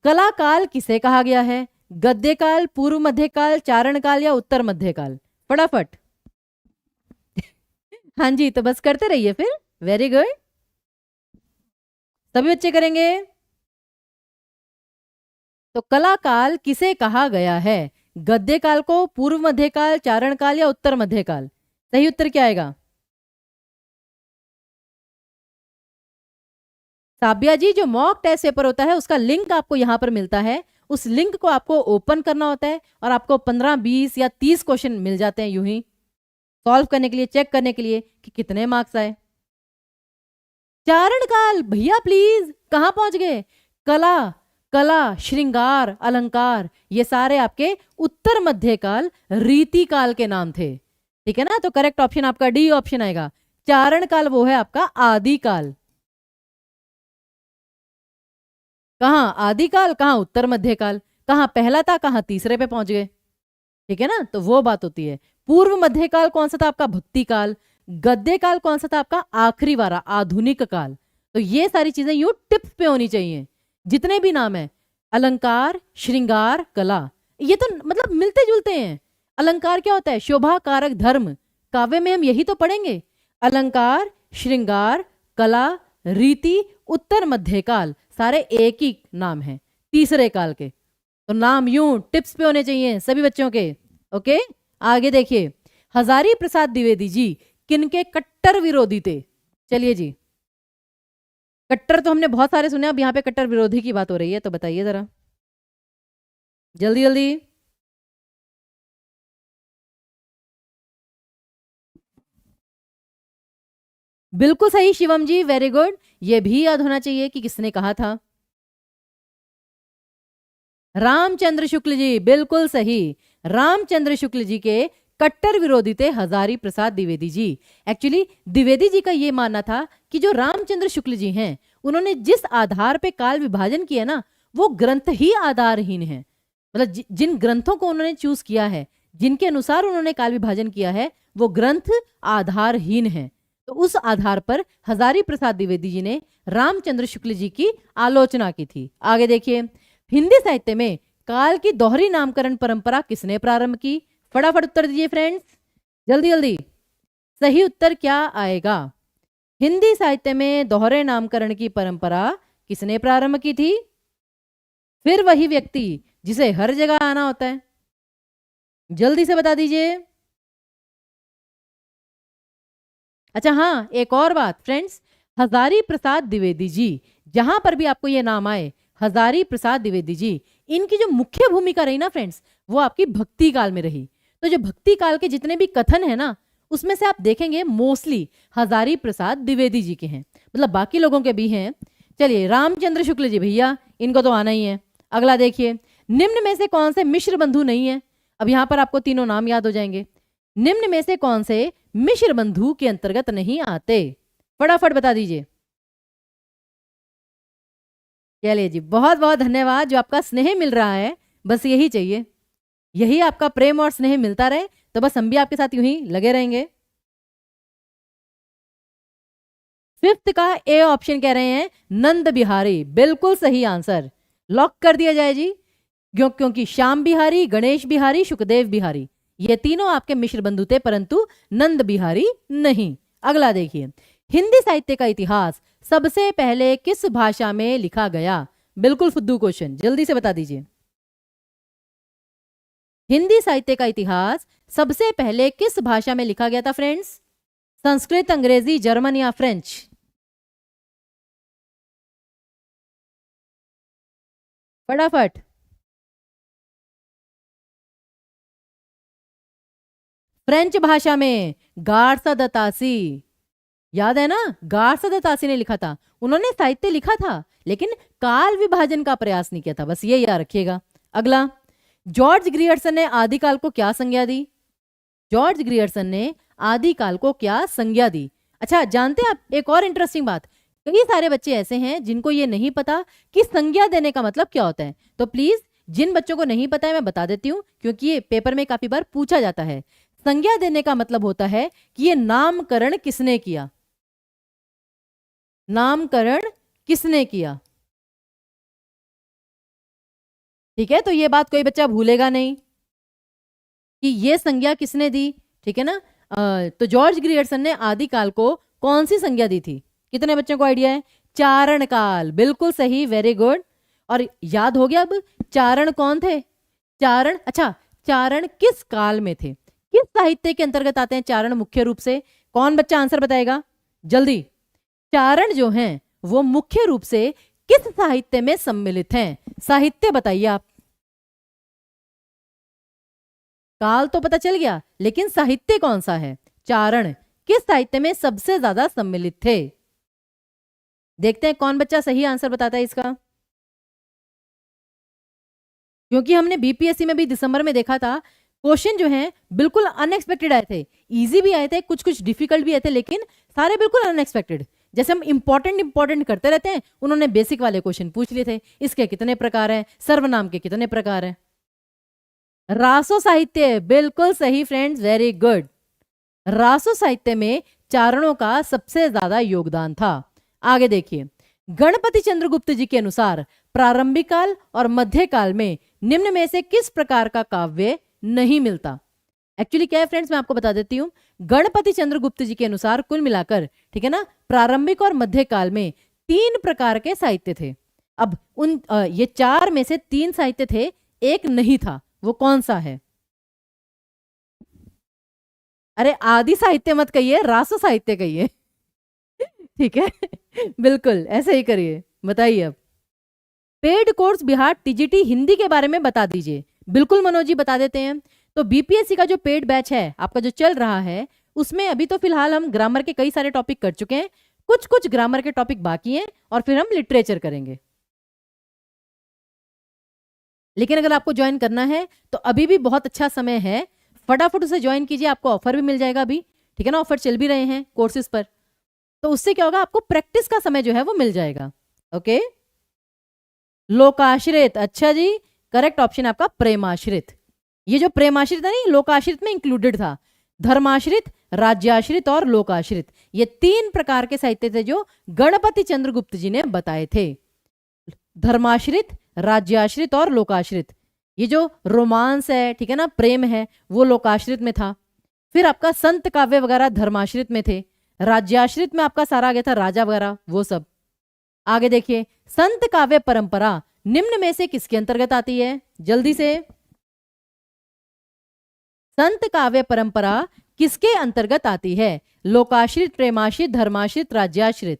कलाकाल किसे कहा गया है, गद्यकाल, पूर्व मध्यकाल, चारण काल या उत्तर मध्यकाल, फटाफट। हाँ जी, तो बस करते रहिए फिर। वेरी गुड, सभी बच्चे करेंगे। तो कला काल किसे कहा गया है? गद्य काल को, पूर्व मध्यकाल, चारण काल या उत्तर मध्यकाल? सही उत्तर क्या आएगा? साबिया जी, जो मॉक टेस्ट पेपर होता है उसका लिंक आपको यहाँ पर मिलता है। उस लिंक को आपको ओपन करना होता है और आपको 15, 20 या 30 क्वेश्चन मिल जाते हैं यूं ही सॉल्व करने के लिए, चेक करने के लिए कि कितने मार्क्स आए। चारण काल भैया प्लीज कहां पहुंच गए? कला, कला, श्रृंगार, अलंकार, ये सारे आपके उत्तर मध्यकाल, रीति काल के नाम थे। ठीक है ना? तो करेक्ट ऑप्शन आपका डी ऑप्शन आएगा। चारण काल वो है आपका आदिकाल। कहाँ आदिकाल, कहाँ उत्तर मध्यकाल, कहाँ पहला था, कहाँ तीसरे पे पहुंच गए। ठीक है ना? तो वो बात होती है। पूर्व मध्यकाल कौन सा था आपका? भक्ति काल। गद्य काल कौन सा था आपका? आखिरी वाला आधुनिक काल। तो ये सारी चीजें यूं टिप्स पे होनी चाहिए। जितने भी नाम है, अलंकार, श्रृंगार, कला, ये तो मतलब मिलते जुलते हैं। अलंकार क्या होता है? शोभा कारक धर्म। काव्य में हम यही तो पढ़ेंगे। अलंकार, श्रृंगार, कला, रीति, उत्तर मध्यकाल, सारे एक ही नाम है तीसरे काल के। तो नाम यूं टिप्स पे होने चाहिए सभी बच्चों के। ओके, आगे देखिए। हजारी प्रसाद द्विवेदी जी किनके कट्टर विरोधी थे? चलिए जी, कट्टर तो हमने बहुत सारे सुने, अब यहाँ पे कट्टर विरोधी की बात हो रही है, तो बताइए जरा जल्दी जल्दी। बिल्कुल सही शिवम जी, वेरी गुड। ये भी याद होना चाहिए कि किसने कहा था। रामचंद्र शुक्ल जी, बिल्कुल सही। रामचंद्र शुक्ल जी के कट्टर विरोधी थे हजारी प्रसाद द्विवेदी जी। एक्चुअली द्विवेदी जी का यह मानना था कि जो रामचंद्र शुक्ल जी हैं, उन्होंने जिस आधार पे काल विभाजन किया ना, वो ग्रंथ ही आधारहीन है। मतलब जिन ग्रंथों को उन्होंने चूज किया है, जिनके अनुसार उन्होंने काल विभाजन किया है, वो ग्रंथ आधारहीन है। तो उस आधार पर हजारी प्रसाद द्विवेदी जी ने रामचंद्र शुक्ल जी की आलोचना की थी। आगे देखिए। हिंदी साहित्य में काल की दोहरी नामकरण परंपरा किसने प्रारंभ की? फटाफट उत्तर दीजिए फ्रेंड्स, जल्दी जल्दी। सही उत्तर क्या आएगा? हिंदी साहित्य में दोहरे नामकरण की परंपरा किसने प्रारंभ की थी? फिर वही व्यक्ति जिसे हर जगह आना होता है, जल्दी से बता दीजिए। अच्छा हाँ, एक और बात फ्रेंड्स, हजारी प्रसाद द्विवेदी जी, जहां पर भी आपको ये नाम आए, हजारी प्रसाद द्विवेदी जी, इनकी जो मुख्य भूमिका रही ना फ्रेंड्स, वो आपकी भक्ति काल में रही। तो जो भक्ति काल के जितने भी कथन है ना, उसमें से आप देखेंगे मोस्टली हजारी प्रसाद द्विवेदी जी के हैं। मतलब बाकी लोगों के भी हैं। चलिए, रामचंद्र शुक्ल जी भैया, इनको तो आना ही है। अगला देखिए। निम्न में से कौन से मिश्र बंधु नहीं है? अब यहां पर आपको तीनों नाम याद हो जाएंगे। निम्न में से कौन से मिश्र बंधु के अंतर्गत नहीं आते? फटाफट बता दीजिए। चलिए जी, बहुत बहुत धन्यवाद। जो आपका स्नेह मिल रहा है, बस यही चाहिए, यही आपका प्रेम और स्नेह मिलता रहे, तो बस हम भी आपके साथ यूं ही लगे रहेंगे। फिफ्थ का ए ऑप्शन कह रहे हैं नंद बिहारी, बिल्कुल सही आंसर, लॉक कर दिया जाए जी। क्योंकि श्याम बिहारी, गणेश बिहारी, सुखदेव बिहारी, ये तीनों आपके मिश्र बंधु थे, परंतु नंद बिहारी नहीं। अगला देखिए। हिंदी साहित्य का इतिहास सबसे पहले किस भाषा में लिखा गया? बिल्कुल फुद्दू क्वेश्चन, जल्दी से बता दीजिए। हिंदी साहित्य का इतिहास सबसे पहले किस भाषा में लिखा गया था फ्रेंड्स? संस्कृत, अंग्रेजी, जर्मन या फ्रेंच? फटाफट। फ्रेंच भाषा में गार्सा दतासी, याद है ना? गार्सा दतासी ने लिखा था। उन्होंने साहित्य लिखा था, लेकिन काल विभाजन का प्रयास नहीं किया था, बस ये याद रखिएगा। अगला। जॉर्ज ग्रियर्सन ने आदिकाल को क्या संज्ञा दी? जॉर्ज ग्रियर्सन ने आदिकाल को क्या संज्ञा दी? अच्छा, जानते हैं आप एक और इंटरेस्टिंग बात, कई सारे बच्चे ऐसे हैं जिनको ये नहीं पता कि संज्ञा देने का मतलब क्या होता है। तो प्लीज, जिन बच्चों को नहीं पता है मैं बता देती हूँ, क्योंकि ये पेपर में काफी बार पूछा जाता है। संज्ञा देने का मतलब होता है कि ये नामकरण किसने किया, नामकरण किसने किया। ठीक है, तो ये बात कोई बच्चा भूलेगा नहीं कि ये संज्ञा किसने दी। ठीक है ना? तो जॉर्ज ग्रियर्सन ने आदिकाल को कौन सी संज्ञा दी थी? कितने बच्चों को आइडिया है? चारण काल, बिल्कुल सही, वेरी गुड। और याद हो गया अब चारण कौन थे? चारण, अच्छा चारण किस काल में थे, किस साहित्य के अंतर्गत आते हैं चारण मुख्य रूप से? कौन बच्चा आंसर बताएगा जल्दी? चारण जो हैं वो मुख्य रूप से किस साहित्य में सम्मिलित हैं? साहित्य बताइए आप। काल तो पता चल गया, लेकिन साहित्य कौन सा है? चारण किस साहित्य में सबसे ज्यादा सम्मिलित थे? देखते हैं कौन बच्चा सही आंसर बताता है इसका। क्योंकि हमने बीपीएससी में भी दिसंबर में देखा था, क्वेश्चन जो हैं बिल्कुल अनएक्सपेक्टेड आए थे, इजी भी आए थे, कुछ कुछ डिफिकल्ट भी आए थे, लेकिन सारे बिल्कुल अनएक्सपेक्टेड। जैसे हम इंपॉर्टेंट करते रहते हैं, उन्होंने बेसिक वाले क्वेश्चन पूछ लिए थे, इसके कितने प्रकार हैं, सर्वनाम के कितने प्रकार हैं। रासो साहित्य, बिल्कुल सही फ्रेंड्स, वेरी गुड। रासो साहित्य में चारणों का सबसे ज्यादा योगदान था। आगे देखिए, गणपति चंद्रगुप्त जी के अनुसार प्रारंभिक काल और मध्य काल में निम्न में से किस प्रकार का काव्य नहीं मिलता? एक्चुअली क्या है फ्रेंड्स, मैं आपको बता देती हूँ। गणपति चंद्रगुप्त जी के अनुसार कुल मिलाकर, ठीक है ना, प्रारंभिक और मध्य काल में 3 प्रकार के साहित्य थे। अब ये 4 में से 3 साहित्य थे, एक नहीं था, वो कौन सा है? अरे आदि साहित्य मत कहिए, रासो साहित्य कहिए। ठीक है बिल्कुल ऐसे ही करिए। बताइए अब। Paid course Bihar TGT Hindi के बारे में बता दीजिए। बिल्कुल मनोज जी बता देते हैं। तो बीपीएससी का जो पेड बैच है आपका जो चल रहा है, उसमें अभी तो फिलहाल हम ग्रामर के कई सारे टॉपिक कर चुके हैं, कुछ कुछ ग्रामर के टॉपिक बाकी हैं, और फिर हम लिटरेचर करेंगे। लेकिन अगर आपको ज्वाइन करना है तो अभी भी बहुत अच्छा समय है, फटाफट उसे ज्वाइन कीजिए, आपको ऑफर भी मिल जाएगा अभी, ठीक है ना, ऑफर चल भी रहे हैं कोर्सेज पर। तो उससे क्या होगा, आपको प्रैक्टिस का समय जो है वो मिल जाएगा। ओके, लोकाश्रित, अच्छा जी, करेक्ट ऑप्शन आपका प्रेमाश्रित। ये जो प्रेमाश्रित है नहीं, लोकाश्रित में इंक्लूडेड था। धर्माश्रित, राज्याश्रित और लोकाश्रित, ये 3 प्रकार के साहित्य थे जो गणपति चंद्रगुप्त जी ने बताए थे। धर्माश्रित, राज्याश्रित और लोकाश्रित। ये जो रोमांस है, ठीक है ना, प्रेम है, वो लोकाश्रित में था। फिर आपका संत काव्य वगैरह धर्माश्रित में थे। राज्याश्रित में आपका सारा आ गया था राजा वगैरह वो सब। आगे देखिए, संत काव्य परंपरा निम्न में से किसके अंतर्गत आती है? जल्दी से, संत काव्य परंपरा किसके अंतर्गत आती है? लोकाश्रित, प्रेमाश्रित, धर्माश्रित, राज्याश्रित?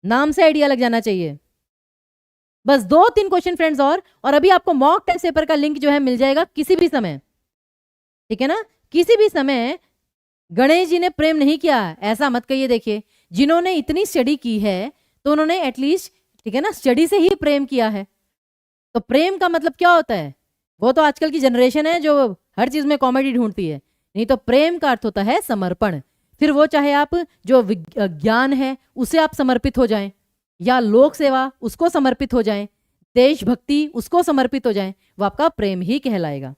नाम से आइडिया लग जाना चाहिए। बस 2-3 क्वेश्चन फ्रेंड्स, और अभी आपको मॉक टेस्ट पेपर का लिंक जो है मिल जाएगा किसी भी समय, ठीक है ना, किसी भी समय। गणेश जी ने प्रेम नहीं किया ऐसा मत कहिए। देखिए, जिन्होंने इतनी स्टडी की है तो उन्होंने एटलीस्ट, ठीक है ना, स्टडी से ही प्रेम किया है। तो प्रेम का मतलब क्या होता है? वो तो आजकल की जनरेशन है जो हर चीज में कॉमेडी ढूंढती है। नहीं तो प्रेम का अर्थ होता है समर्पण। फिर वो चाहे आप जो ज्ञान है उसे आप समर्पित हो जाएं, या लोक सेवा उसको समर्पित हो जाएं, देशभक्ति उसको समर्पित हो जाएं, वो आपका प्रेम ही कहलाएगा।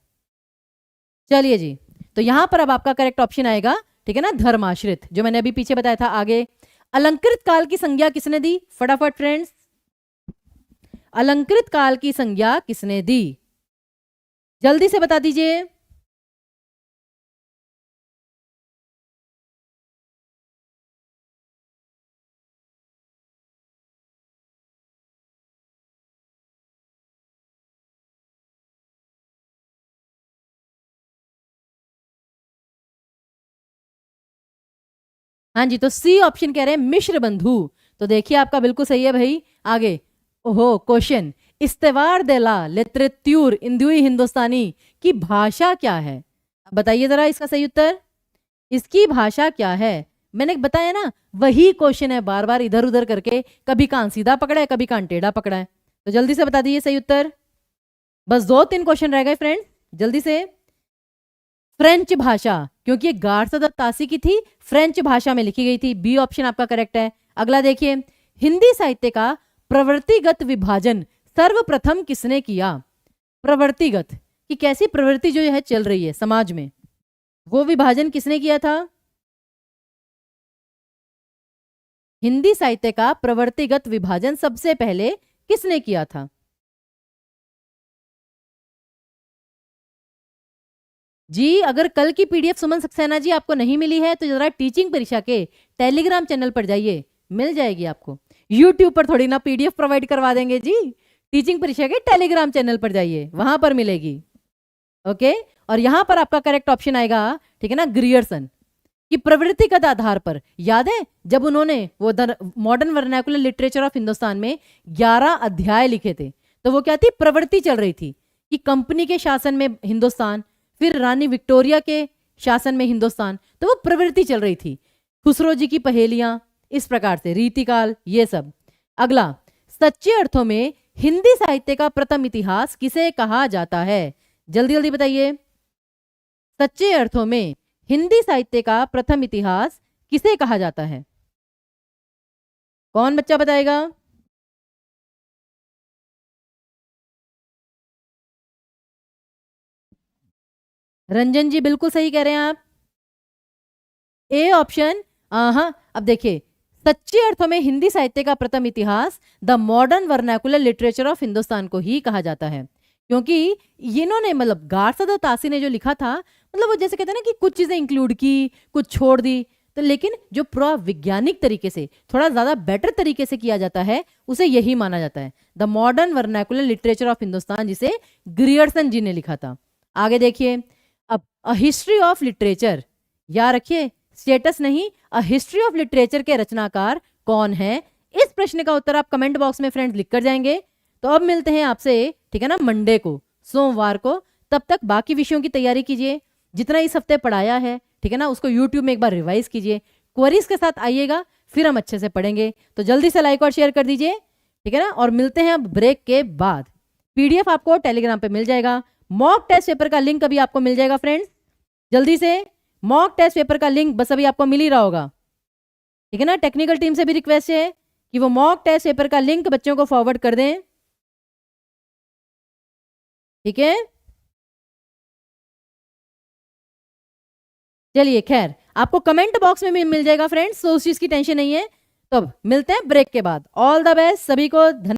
चलिए जी, तो यहां पर अब आपका करेक्ट ऑप्शन आएगा, ठीक है ना, धर्माश्रित, जो मैंने अभी पीछे बताया था। आगे, अलंकृत काल की संज्ञा किसने दी? फटाफट फ्रेंड्स, अलंकृत काल की संज्ञा किसने दी? जल्दी से बता दीजिए। हाँ जी, तो सी ऑप्शन कह रहे हैं मिश्र बंधु। तो देखिए आपका बिल्कुल सही है भाई। आगे, ओहो क्वेश्चन, इस्तेवार देला लिटरेत्यूर इंदुई हिंदुस्तानी की भाषा क्या है? बताइए जरा इसका सही उत्तर। इसकी भाषा क्या है? मैंने बताया ना, वही क्वेश्चन है, बार बार इधर उधर करके, कभी कान सीधा पकड़ा है, कभी कान टेढ़ा पकड़ा है। तो जल्दी से बता दीजिए सही उत्तर। बस 2-3 क्वेश्चन रह गए फ्रेंड, जल्दी से। फ्रेंच भाषा, क्योंकि गार्सा द तासी की थी, फ्रेंच भाषा में लिखी गई थी। बी ऑप्शन आपका करेक्ट है। अगला देखिए, हिंदी साहित्य का प्रवृत्तिगत विभाजन सर्वप्रथम किसने किया? प्रवृत्तिगत कि कैसी प्रवृत्ति जो है चल रही है समाज में, वो विभाजन किसने किया था? हिंदी साहित्य का प्रवृत्तिगत विभाजन सबसे पहले किसने किया था? जी अगर कल की पीडीएफ सुमन सक्सेना जी आपको नहीं मिली है तो जरा टीचिंग परीक्षा के टेलीग्राम चैनल पर जाइए, मिल जाएगी आपको। यूट्यूब पर थोड़ी ना पीडीएफ प्रोवाइड करवा देंगे जी, टीचिंग परीक्षा के टेलीग्राम चैनल पर जाइए, वहां पर मिलेगी। ओके, और यहां पर आपका करेक्ट ऑप्शन आएगा, ठीक है ना, ग्रियर्सन की प्रवृत्तिगत आधार पर। याद है जब उन्होंने वो modern vernacular literature of Hindustan में 11 अध्याय लिखे थे, तो वो क्या थी, प्रवृत्ति चल रही थी कि कंपनी के शासन में हिंदुस्तान, फिर रानी विक्टोरिया के शासन में हिंदुस्तान, तो वो प्रवृत्ति चल रही थी। खुसरो जी की पहेलियां, इस प्रकार से रीतिकाल, ये सब। अगला, सच्चे अर्थों में हिंदी साहित्य का प्रथम इतिहास किसे कहा जाता है? जल्दी जल्दी बताइए। सच्चे अर्थों में हिंदी साहित्य का प्रथम इतिहास किसे कहा जाता है? कौन बच्चा बताएगा? रंजन जी बिल्कुल सही कह रहे हैं आप, ए ऑप्शन। हाँ, अब देखिए, सच्चे अर्थों में हिंदी साहित्य का प्रथम इतिहास the modern vernacular literature of Hindustan को ही कहा जाता है, क्योंकि इन्होंने मतलब गारसद और तासी ने जो लिखा था, मतलब वो जैसे कहते हैं ना कि कुछ चीजें इंक्लूड की, कुछ छोड़ दी, तो लेकिन जो पूरा वैज्ञानिक तरीके से, थोड़ा ज्यादा बेटर तरीके से किया जाता है, उसे यही माना जाता है the modern vernacular literature of Hindustan, जिसे ग्रियर्सन जी ने लिखा था। आगे देखिए, अब अ हिस्ट्री ऑफ लिटरेचर, याद रखिए स्टेटस नहीं, अ हिस्ट्री ऑफ लिटरेचर के रचनाकार कौन है? इस प्रश्न का उत्तर आप कमेंट बॉक्स में फ्रेंड्स लिख कर जाएंगे। तो अब मिलते हैं आपसे, ठीक है ना, मंडे को, सोमवार को। तब तक बाकी विषयों की तैयारी कीजिए, जितना इस हफ्ते पढ़ाया है, ठीक है ना, उसको यूट्यूब में एक बार रिवाइज कीजिए, क्वेरीज के साथ आइएगा, फिर हम अच्छे से पढ़ेंगे। तो जल्दी से लाइक और शेयर कर दीजिए, ठीक है ना, और मिलते हैं अब ब्रेक के बाद। पीडीएफ आपको टेलीग्राम पे मिल जाएगा, मॉक टेस्ट पेपर का लिंक अभी आपको मिल जाएगा फ्रेंड्स, जल्दी से मॉक टेस्ट पेपर का लिंक बस अभी आपको मिल ही रहा होगा, ठीक है ना। टेक्निकल टीम से भी रिक्वेस्ट है कि वो मॉक टेस्ट पेपर का लिंक बच्चों को फॉरवर्ड कर दें, ठीक है। चलिए खैर, आपको कमेंट बॉक्स में भी मिल जाएगा फ्रेंड्स, तो उस चीज की टेंशन नहीं है। तो अब मिलते हैं ब्रेक के बाद। ऑल द बेस्ट सभी को, धन्यवाद।